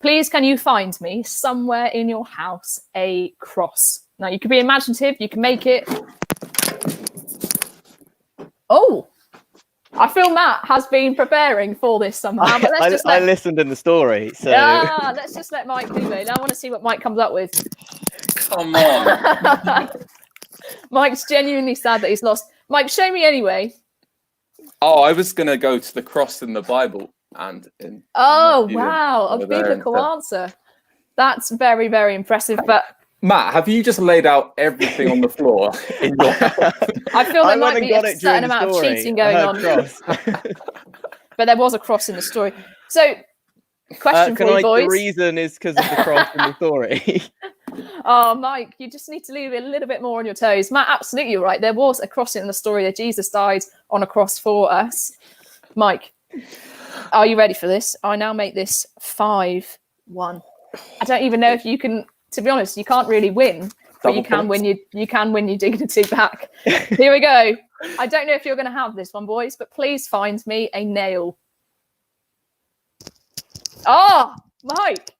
S1: Please, can you find me somewhere in your house a cross? Now, you can be imaginative. You can make it. Oh, I feel Matt has been preparing for this somehow. But
S2: I listened in the story. So
S1: yeah, let's just let Mike do it. I want to see what Mike comes up with.
S3: Come on.
S1: Mike's genuinely sad that he's lost. Mike, show me anyway.
S3: Oh, I was going to go to the cross in the Bible.
S1: Wow, a biblical answer. That's very, very impressive. But
S3: Matt, have you just laid out everything on the floor in your house?
S1: I feel there might be a certain amount of cheating going on. But there was a cross in the story. So, question for you, boys.
S2: The reason is because of the cross in the story.
S1: Oh, Mike, you just need to leave it a little bit more on your toes. Matt, absolutely, you're right. There was a cross in the story that Jesus died on a cross for us. Mike, are you ready for this? I now make this 5-1. I don't even know if you can. To be honest, you can't really win, but you can win your dignity back. Here we go. I don't know if you're going to have this one, boys, but please find me a nail. Oh, Mike,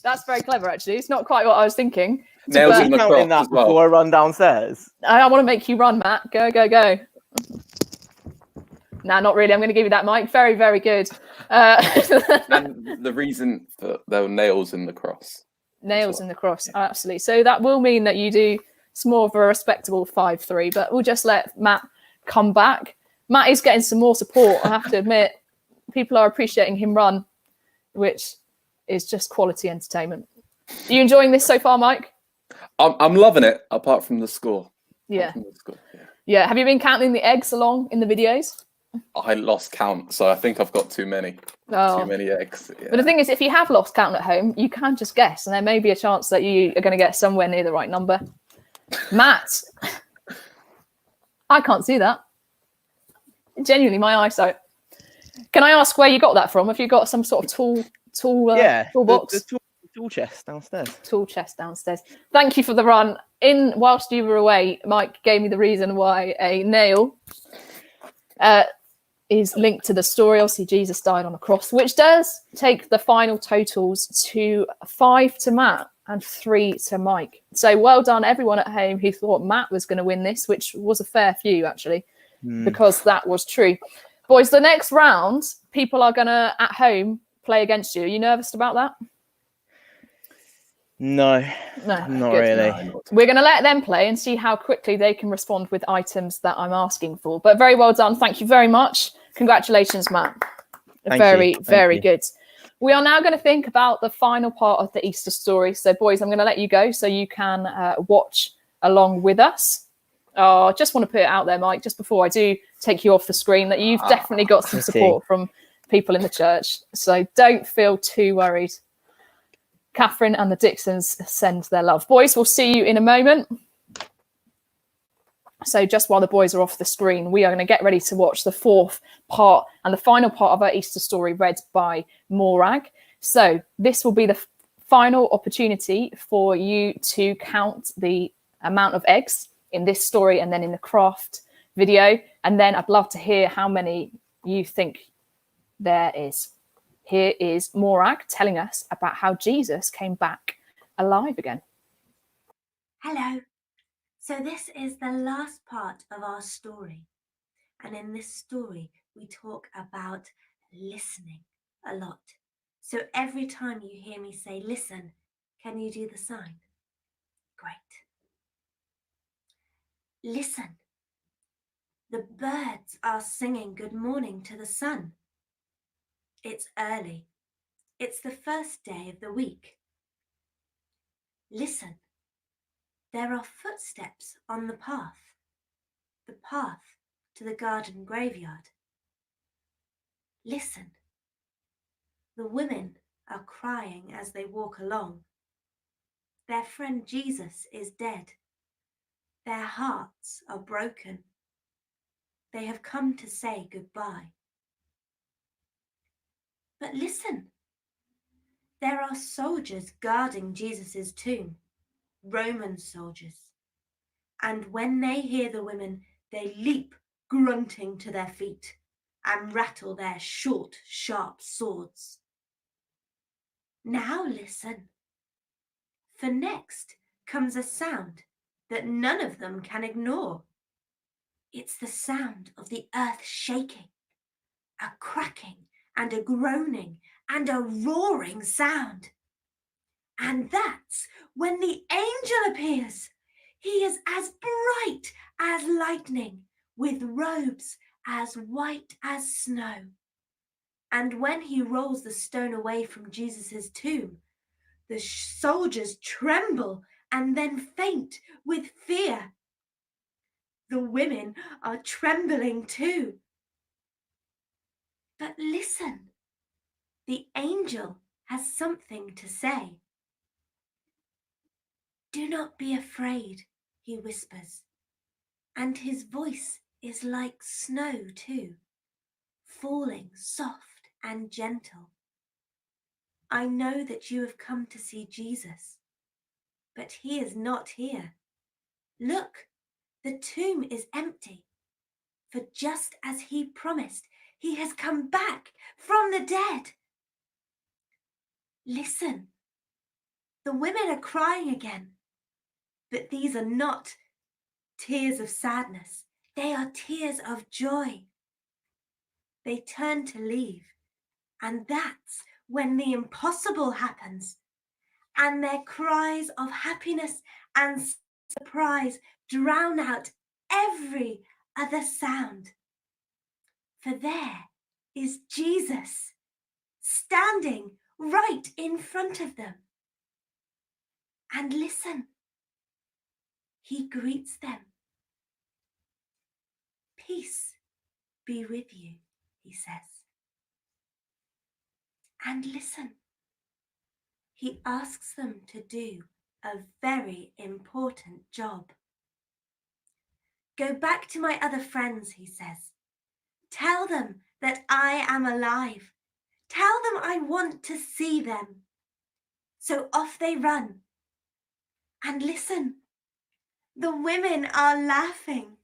S1: that's very clever. Actually, it's not quite what I was thinking.
S3: Nails in the cross
S2: that
S3: as well.
S2: Before I run downstairs.
S1: I want to make you run, Matt. Go. Nah, not really. I'm going to give you that, Mike. Very, very good.
S3: And the reason that there were nails in the cross.
S1: Nails in the cross, absolutely. So that will mean that you do. It's more of a respectable 5-3, but we'll just let Matt come back. Matt is getting some more support, I have to admit. People are appreciating him run, which is just quality entertainment. Are you enjoying this so far, Mike?
S3: I'm loving it, apart from the score.
S1: Yeah. Yeah. Have you been counting the eggs along in the videos?
S3: I lost count, so I think I've got too many. Too many eggs. Yeah.
S1: But the thing is, if you have lost count at home, you can just guess, and there may be a chance that you are going to get somewhere near the right number. Matt, I can't see that. Genuinely, my eyesight. Can I ask where you got that from? Have you got some sort of toolbox?
S2: The tool chest downstairs.
S1: Tool chest downstairs. Thank you for the run. Whilst you were away, Mike gave me the reason why a nail is linked to the story. Obviously, Jesus died on a cross, which does take the final totals to 5 to Matt and 3 to Mike. So well done, everyone at home who thought Matt was going to win this, which was a fair few, actually, because that was true. Boys, the next round, people are going to, at home, play against you. Are you nervous about that?
S2: No, not really.
S1: No. We're going to let them play and see how quickly they can respond with items that I'm asking for. But very well done. Thank you very much. Congratulations, Matt. Very good. We are now going to think about the final part of the Easter story. So, boys, I'm going to let you go so you can watch along with us. I just want to put it out there, Mike, just before I do take you off the screen, that you've definitely got some support from people in the church. So don't feel too worried. Catherine and the Dixons send their love. Boys, we'll see you in a moment. So just while the boys are off the screen, we are going to get ready to watch the fourth part and the final part of our Easter story read by Morag. So this will be the final opportunity for you to count the amount of eggs in this story and then in the craft video. And then I'd love to hear how many you think there is. Here is Morag telling us about how Jesus came back alive again.
S4: Hello. So this is the last part of our story. And in this story, we talk about listening a lot. So every time you hear me say listen, can you do the sign? Great. Listen. The birds are singing good morning to the sun. It's early. It's the first day of the week. Listen. There are footsteps on the path to the garden graveyard. Listen. The women are crying as they walk along. Their friend Jesus is dead. Their hearts are broken. They have come to say goodbye. But listen. There are soldiers guarding Jesus' tomb. Roman soldiers. And when they hear the women, they leap grunting to their feet and rattle their short, sharp swords. Now listen, for next comes a sound that none of them can ignore. It's the sound of the earth shaking, a cracking and a groaning and a roaring sound. And that's when the angel appears. He is as bright as lightning, with robes as white as snow. And when he rolls the stone away from Jesus' tomb, the soldiers tremble and then faint with fear. The women are trembling too. But listen, the angel has something to say. Do not be afraid, he whispers, and his voice is like snow too, falling soft and gentle. I know that you have come to see Jesus, but he is not here. Look, the tomb is empty, for just as he promised, he has come back from the dead. Listen, the women are crying again. But these are not tears of sadness. They are tears of joy. They turn to leave, and that's when the impossible happens. And their cries of happiness and surprise drown out every other sound. for there is Jesus standing right in front of them. And listen, he greets them. Peace be with you, he says. And listen, he asks them to do a very important job. Go back to my other friends, he says. Tell them that I am alive. Tell them I want to see them. So off they run. And listen, the women are laughing.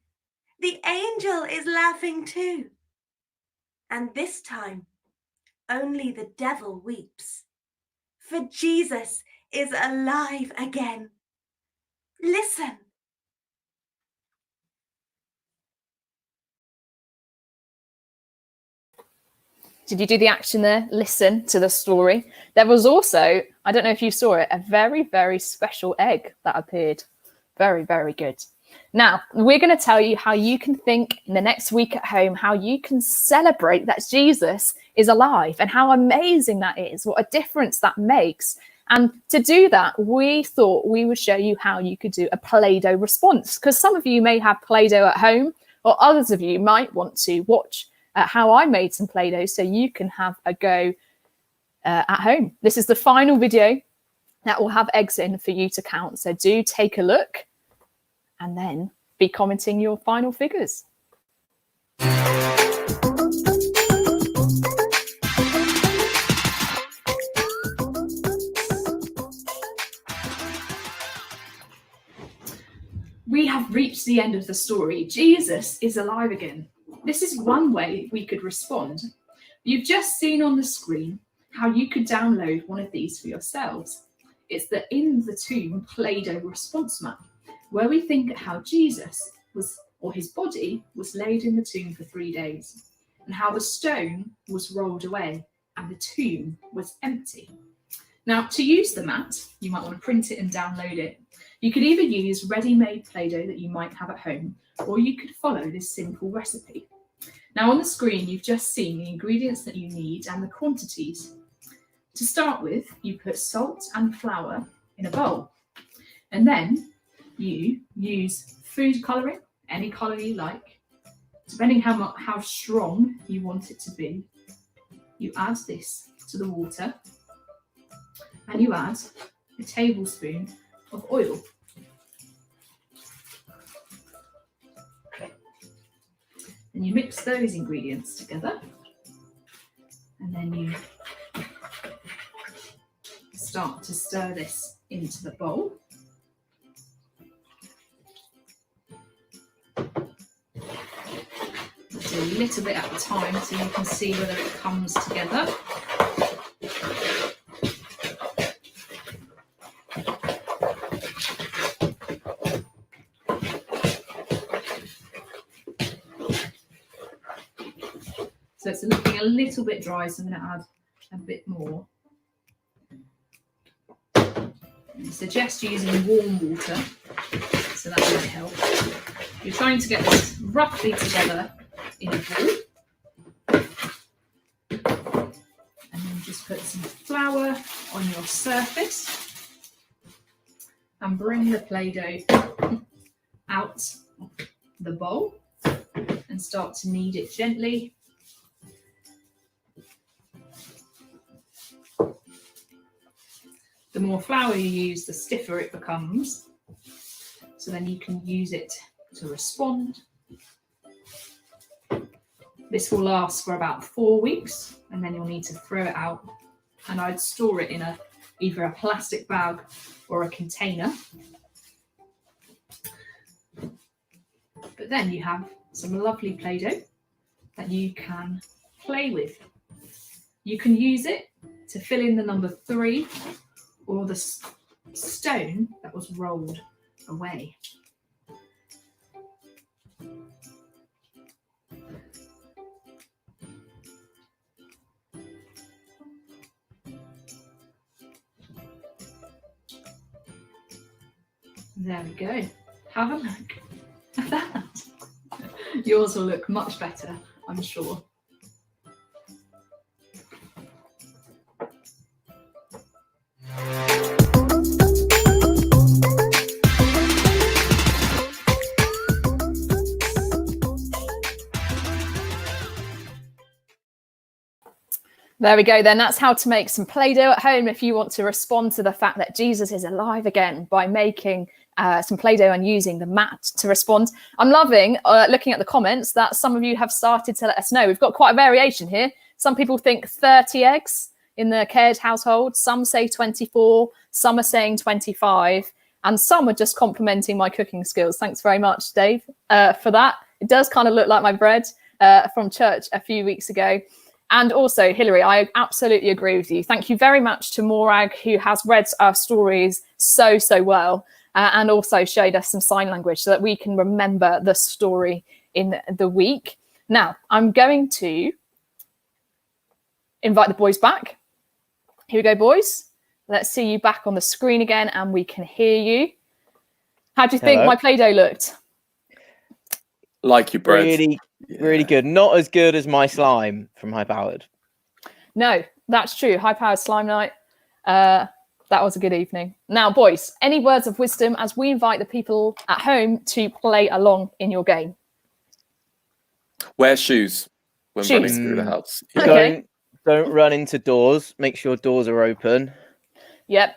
S4: The angel is laughing too. And this time, only the devil weeps. For Jesus is alive again. Listen.
S1: Did you do the action there? Listen to the story. There was also, I don't know if you saw it, a very, very special egg that appeared. Very, very good. Now, we're going to tell you how you can think in the next week at home, how you can celebrate that Jesus is alive and how amazing that is, what a difference that makes. And to do that, we thought we would show you how you could do a Play-Doh response, because some of you may have Play-Doh at home, or others of you might want to watch how I made some Play-Doh so you can have a go at home. This is the final video that will have eggs in for you to count. So do take a look and then be commenting your final figures. We have reached the end of the story. Jesus is alive again. This is one way we could respond. You've just seen on the screen how you could download one of these for yourselves. It's the In the Tomb Play-Doh response map, where we think at how Jesus was, or his body, was laid in the tomb for 3 days, and how the stone was rolled away and the tomb was empty. Now, to use the mat, you might want to print it and download it. You could either use ready-made Play-Doh that you might have at home, or you could follow this simple recipe. Now on the screen, you've just seen the ingredients that you need and the quantities. To start with, you put salt and flour in a bowl, and then you use food colouring, any colour you like, depending how strong you want it to be. You add this to the water, and you add a tablespoon of oil. And you mix those ingredients together, and then you start to stir this into the bowl. Do a little bit at a time so you can see whether it comes together. So it's looking a little bit dry, so I'm going to add a bit more. I suggest using warm water, so that might help. You're trying to get this roughly together in a ball. And then just put some flour on your surface and bring the Play-Doh out of the bowl and start to knead it gently. The more flour you use, the stiffer it becomes. So then you can use it to respond. This will last for about 4 weeks, and then you'll need to throw it out. And I'd store it in either a plastic bag or a container. But then you have some lovely Play-Doh that you can play with. You can use it to fill in the number 3 or the stone that was rolled away. There we go. Have a look at that. Yours will look much better I'm sure. There we go then. That's how to make some Play-Doh at home if you want to respond to the fact that Jesus is alive again by making some Play-Doh and using the mat to respond. I'm loving looking at the comments that some of you have started to let us know. We've got quite a variation here. Some people think 30 eggs in the Caird household. Some say 24. Some are saying 25. And some are just complimenting my cooking skills. Thanks very much, Dave, for that. It does kind of look like my bread from church a few weeks ago. And also, Hilary, I absolutely agree with you. Thank you very much to Morag, who has read our stories so well, and also showed us some sign language so that we can remember the story in the week. Now, I'm going to invite the boys back. Here we go, boys. Let's see you back on the screen again, and we can hear you. How do you think my Play-Doh looked?
S3: Like your bread.
S2: Really good. Not as good as my slime from High Powered.
S1: No, that's true. High Powered Slime Night. That was a good evening. Now, boys, any words of wisdom as we invite the people at home to play along in your game?
S3: Wear shoes when running through the house.
S2: Yeah.
S1: Okay.
S2: Don't run into doors. Make sure doors are open.
S1: Yep.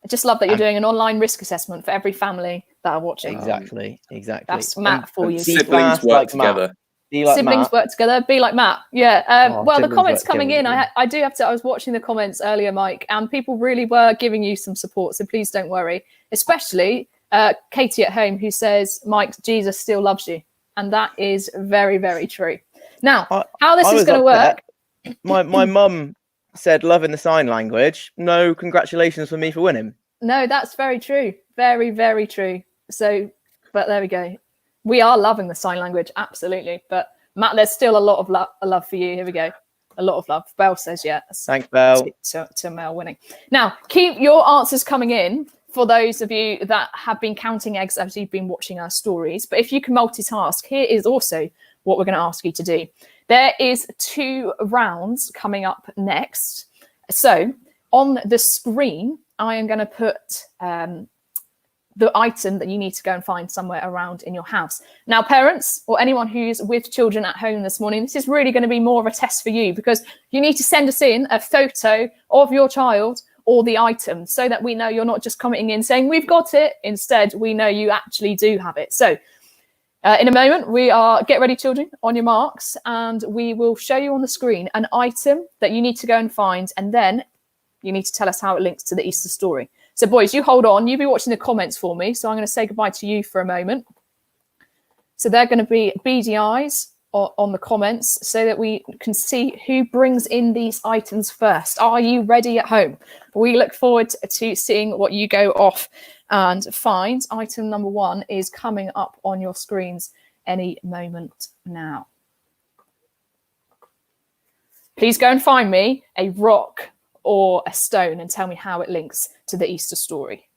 S1: I just love that you're doing an online risk assessment for every family that are watching.
S2: Exactly.
S1: That's Matt for you.
S3: Siblings work together.
S1: Siblings work together. Be like Matt. Yeah. Well, the comments coming in, I do have to. I was watching the comments earlier, Mike, and people really were giving you some support. So please don't worry. Especially Katie at home, who says, "Mike, Jesus still loves you," and that is very, very true. Now, how this is going to work?
S2: My mum said, "Loving the sign language." No congratulations for me for winning. No,
S1: that's very true. Very, very true. So, but there we go. We are loving the sign language, absolutely. But Matt, there's still a lot of love for you. Here we go. A lot of love. Belle says yes.
S2: Thanks, Belle.
S1: To Mel winning. Now, keep your answers coming in for those of you that have been counting eggs as you've been watching our stories. But if you can multitask, here is also what we're going to ask you to do. There is 2 rounds coming up next. So on the screen, I am going to put the item that you need to go and find somewhere around in your house. Now, parents or anyone who's with children at home this morning, this is really going to be more of a test for you because you need to send us in a photo of your child or the item so that we know you're not just commenting in saying, we've got it. Instead, we know you actually do have it. So in a moment, get ready, children, on your marks, and we will show you on the screen an item that you need to go and find, and then you need to tell us how it links to the Easter story. So, boys, you hold on. You be watching the comments for me. So I'm going to say goodbye to you for a moment. So they're going to be beady eyes on the comments so that we can see who brings in these items first. Are you ready at home? We look forward to seeing what you go off and find. Item number 1 is coming up on your screens any moment now. Please go and find me a rock or a stone and tell me how it links to the Easter story.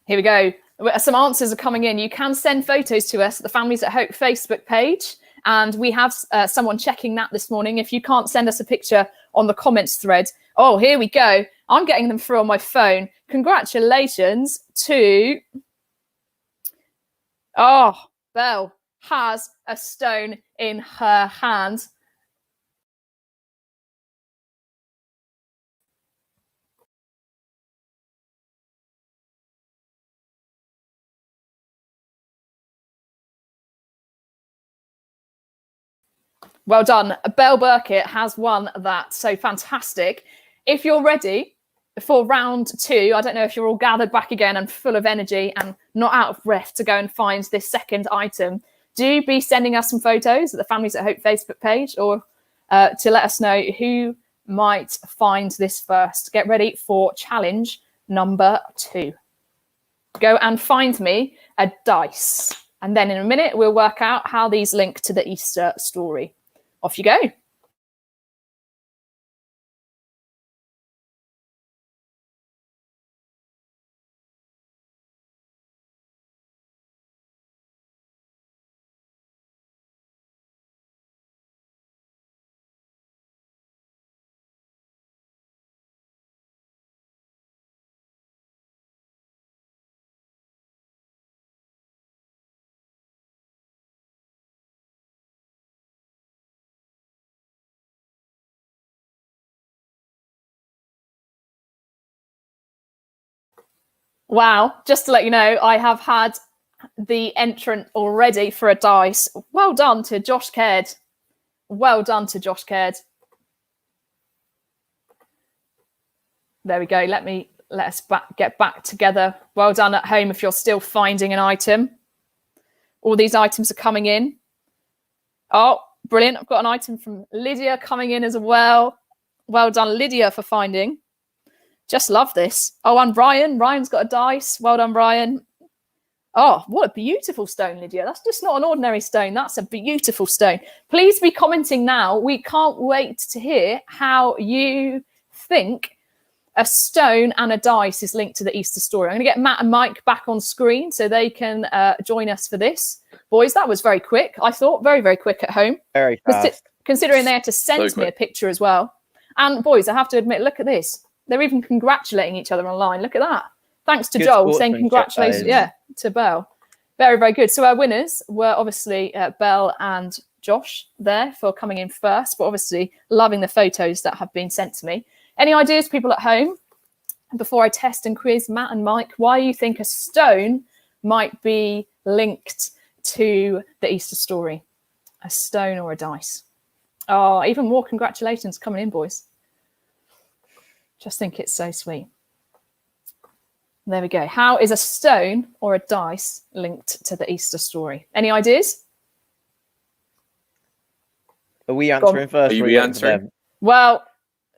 S1: Here we go. Some answers are coming in. You can send photos to us at the Families at Hope Facebook page. And we have someone checking that this morning. If you can't send us a picture on the comments thread. Oh, here we go. I'm getting them through on my phone. Congratulations to... Oh, Belle has a stone in her hand. Well done. Belle Burkett has won that. So fantastic. If you're ready for round 2, I don't know if you're all gathered back again and full of energy and not out of breath to go and find this second item, do be sending us some photos at the Families at Hope Facebook page, or to let us know who might find this first. Get ready for challenge number 2. Go and find me a dice. And then in a minute, we'll work out how these link to the Easter story. Off you go. Wow, just to let you know, I have had the entrant already for a dice. Well done to Josh Caird. Well done to Josh Caird. There we go. Let us get back together. Well done at home if you're still finding an item. All these items are coming in. Oh, brilliant. I've got an item from Lydia coming in as well. Well done, Lydia, for finding. Just love this. Oh, and Ryan. Ryan's got a dice. Well done, Ryan. Oh, what a beautiful stone, Lydia. That's just not an ordinary stone. That's a beautiful stone. Please be commenting now. We can't wait to hear how you think a stone and a dice is linked to the Easter story. I'm going to get Matt and Mike back on screen so they can join us for this. Boys, that was very quick. I thought very, very quick at home.
S2: Very fast.
S1: Considering they had to send me a picture as well. And boys, I have to admit, look at this. They're even congratulating each other online. Look at that. Thanks to Joel saying congratulations, to Belle. Very, very good. So our winners were obviously Belle and Josh there for coming in first, but obviously loving the photos that have been sent to me. Any ideas, people at home, before I test and quiz Matt and Mike, why you think a stone might be linked to the Easter story? A stone or a dice? Oh, even more congratulations coming in, boys. Just think it's so sweet. There we go. How is a stone or a dice linked to the Easter story? Any ideas?
S2: Are we answering first?
S3: Are you answering?
S1: Well,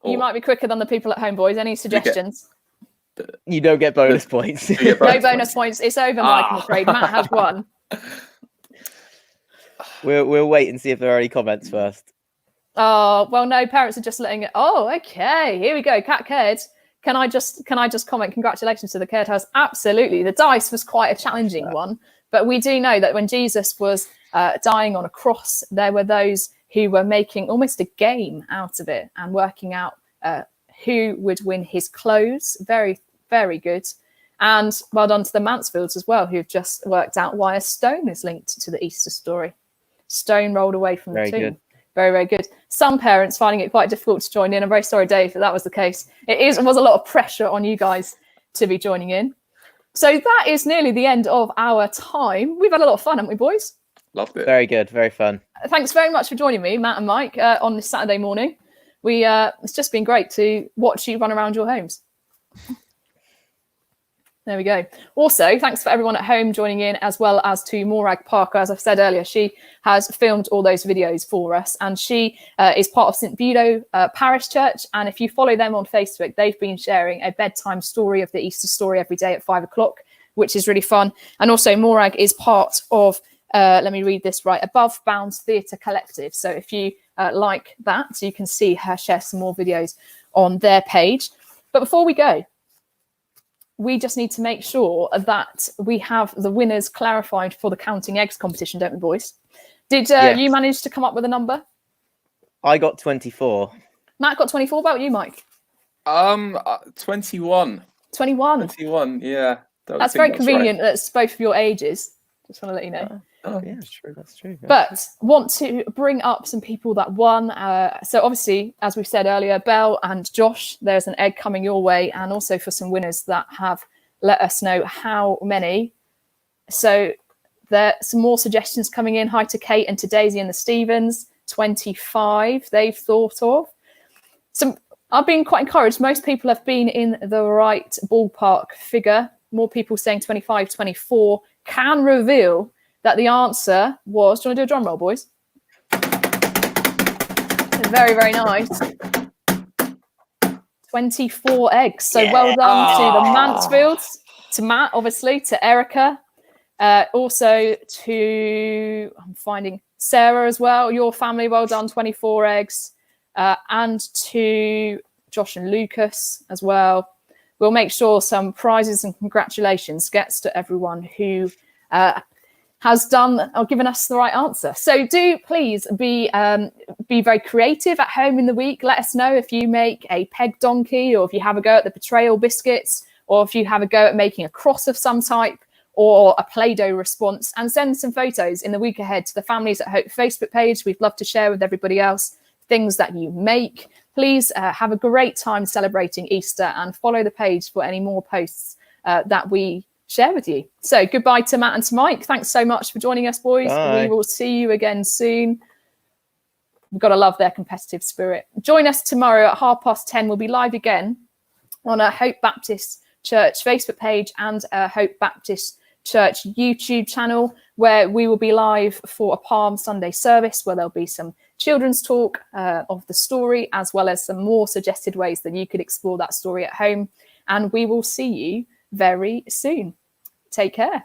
S1: you might be quicker than the people at home, boys. Any suggestions?
S2: You don't get bonus points.
S1: No bonus points. It's over, Mike, I'm afraid. Matt has won.
S2: We'll wait and see if there are any comments first.
S1: Oh, well, no, parents are just letting it. Oh, okay. Here we go. Cat Caird. Can I just comment? Congratulations to the Caird house. Absolutely. The dice was quite a challenging one. But we do know that when Jesus was dying on a cross, there were those who were making almost a game out of it and working out who would win his clothes. Very, very good. And well done to the Mansfields as well, who've just worked out why a stone is linked to the Easter story. Stone rolled away from the tomb. Good. Very, very good. Some parents finding it quite difficult to join in. I'm very sorry, Dave, that was the case. It was a lot of pressure on you guys to be joining in. So that is nearly the end of our time. We've had a lot of fun, haven't we, boys?
S3: Loved it.
S2: Very good. Very fun.
S1: Thanks very much for joining me, Matt and Mike, on this Saturday morning. It's just been great to watch you run around your homes. There we go. Also, thanks for everyone at home joining in, as well as to Morag Parker. As I've said earlier, she has filmed all those videos for us, and she is part of St. Budo Parish Church. And if you follow them on Facebook, they've been sharing a bedtime story of the Easter story every day at 5 o'clock, which is really fun. And also Morag is part of, let me read this right, Above Bounds Theatre Collective. So if you like that, you can see her share some more videos on their page. But before we go, we just need to make sure that we have the winners clarified for the counting eggs competition, don't we, boys? Did
S2: Yes.
S1: you manage to come up with a number?
S2: I got 24.
S1: Matt got 24. What about you, Mike?
S3: 21.
S1: 21.
S3: 21, yeah.
S1: That's very convenient. Right. That's both of your ages. Just want to let you know.
S2: Yeah, that's true. That's true.
S1: But want to bring up some people that won. So obviously, as we said earlier, Belle and Josh, there's an egg coming your way, and also for some winners that have let us know how many. So there's some more suggestions coming in. Hi to Kate and to Daisy and the Stevens. 25 they've thought of. I've been quite encouraged. Most people have been in the right ballpark figure. More people saying 25, 24 can reveal that the answer was, do you want to do a drum roll, boys? Very, very nice. 24 eggs. So well done to the Mansfields, to Matt, obviously, to Erica, also to, I'm finding Sarah as well, your family, well done, 24 eggs, and to Josh and Lucas as well. We'll make sure some prizes and congratulations gets to everyone who has done or given us the right answer. So do please be very creative at home in the week. Let us know if you make a peg donkey, or if you have a go at the betrayal biscuits, or if you have a go at making a cross of some type, or a Play-Doh response, and send some photos in the week ahead to the Families at Hope Facebook page. We'd love to share with everybody else things that you make. Please have a great time celebrating Easter, and follow the page for any more posts that we share with you. So goodbye to Matt and to Mike. Thanks so much for joining us, boys. Bye. We will see you again soon. We've got to love their competitive spirit. Join us tomorrow at 10:30. We'll be live again on a Hope Baptist Church Facebook page and a Hope Baptist Church YouTube channel, where we will be live for a Palm Sunday service, where there'll be some children's talk of the story, as well as some more suggested ways that you could explore that story at home. And we will see you very soon. Take care.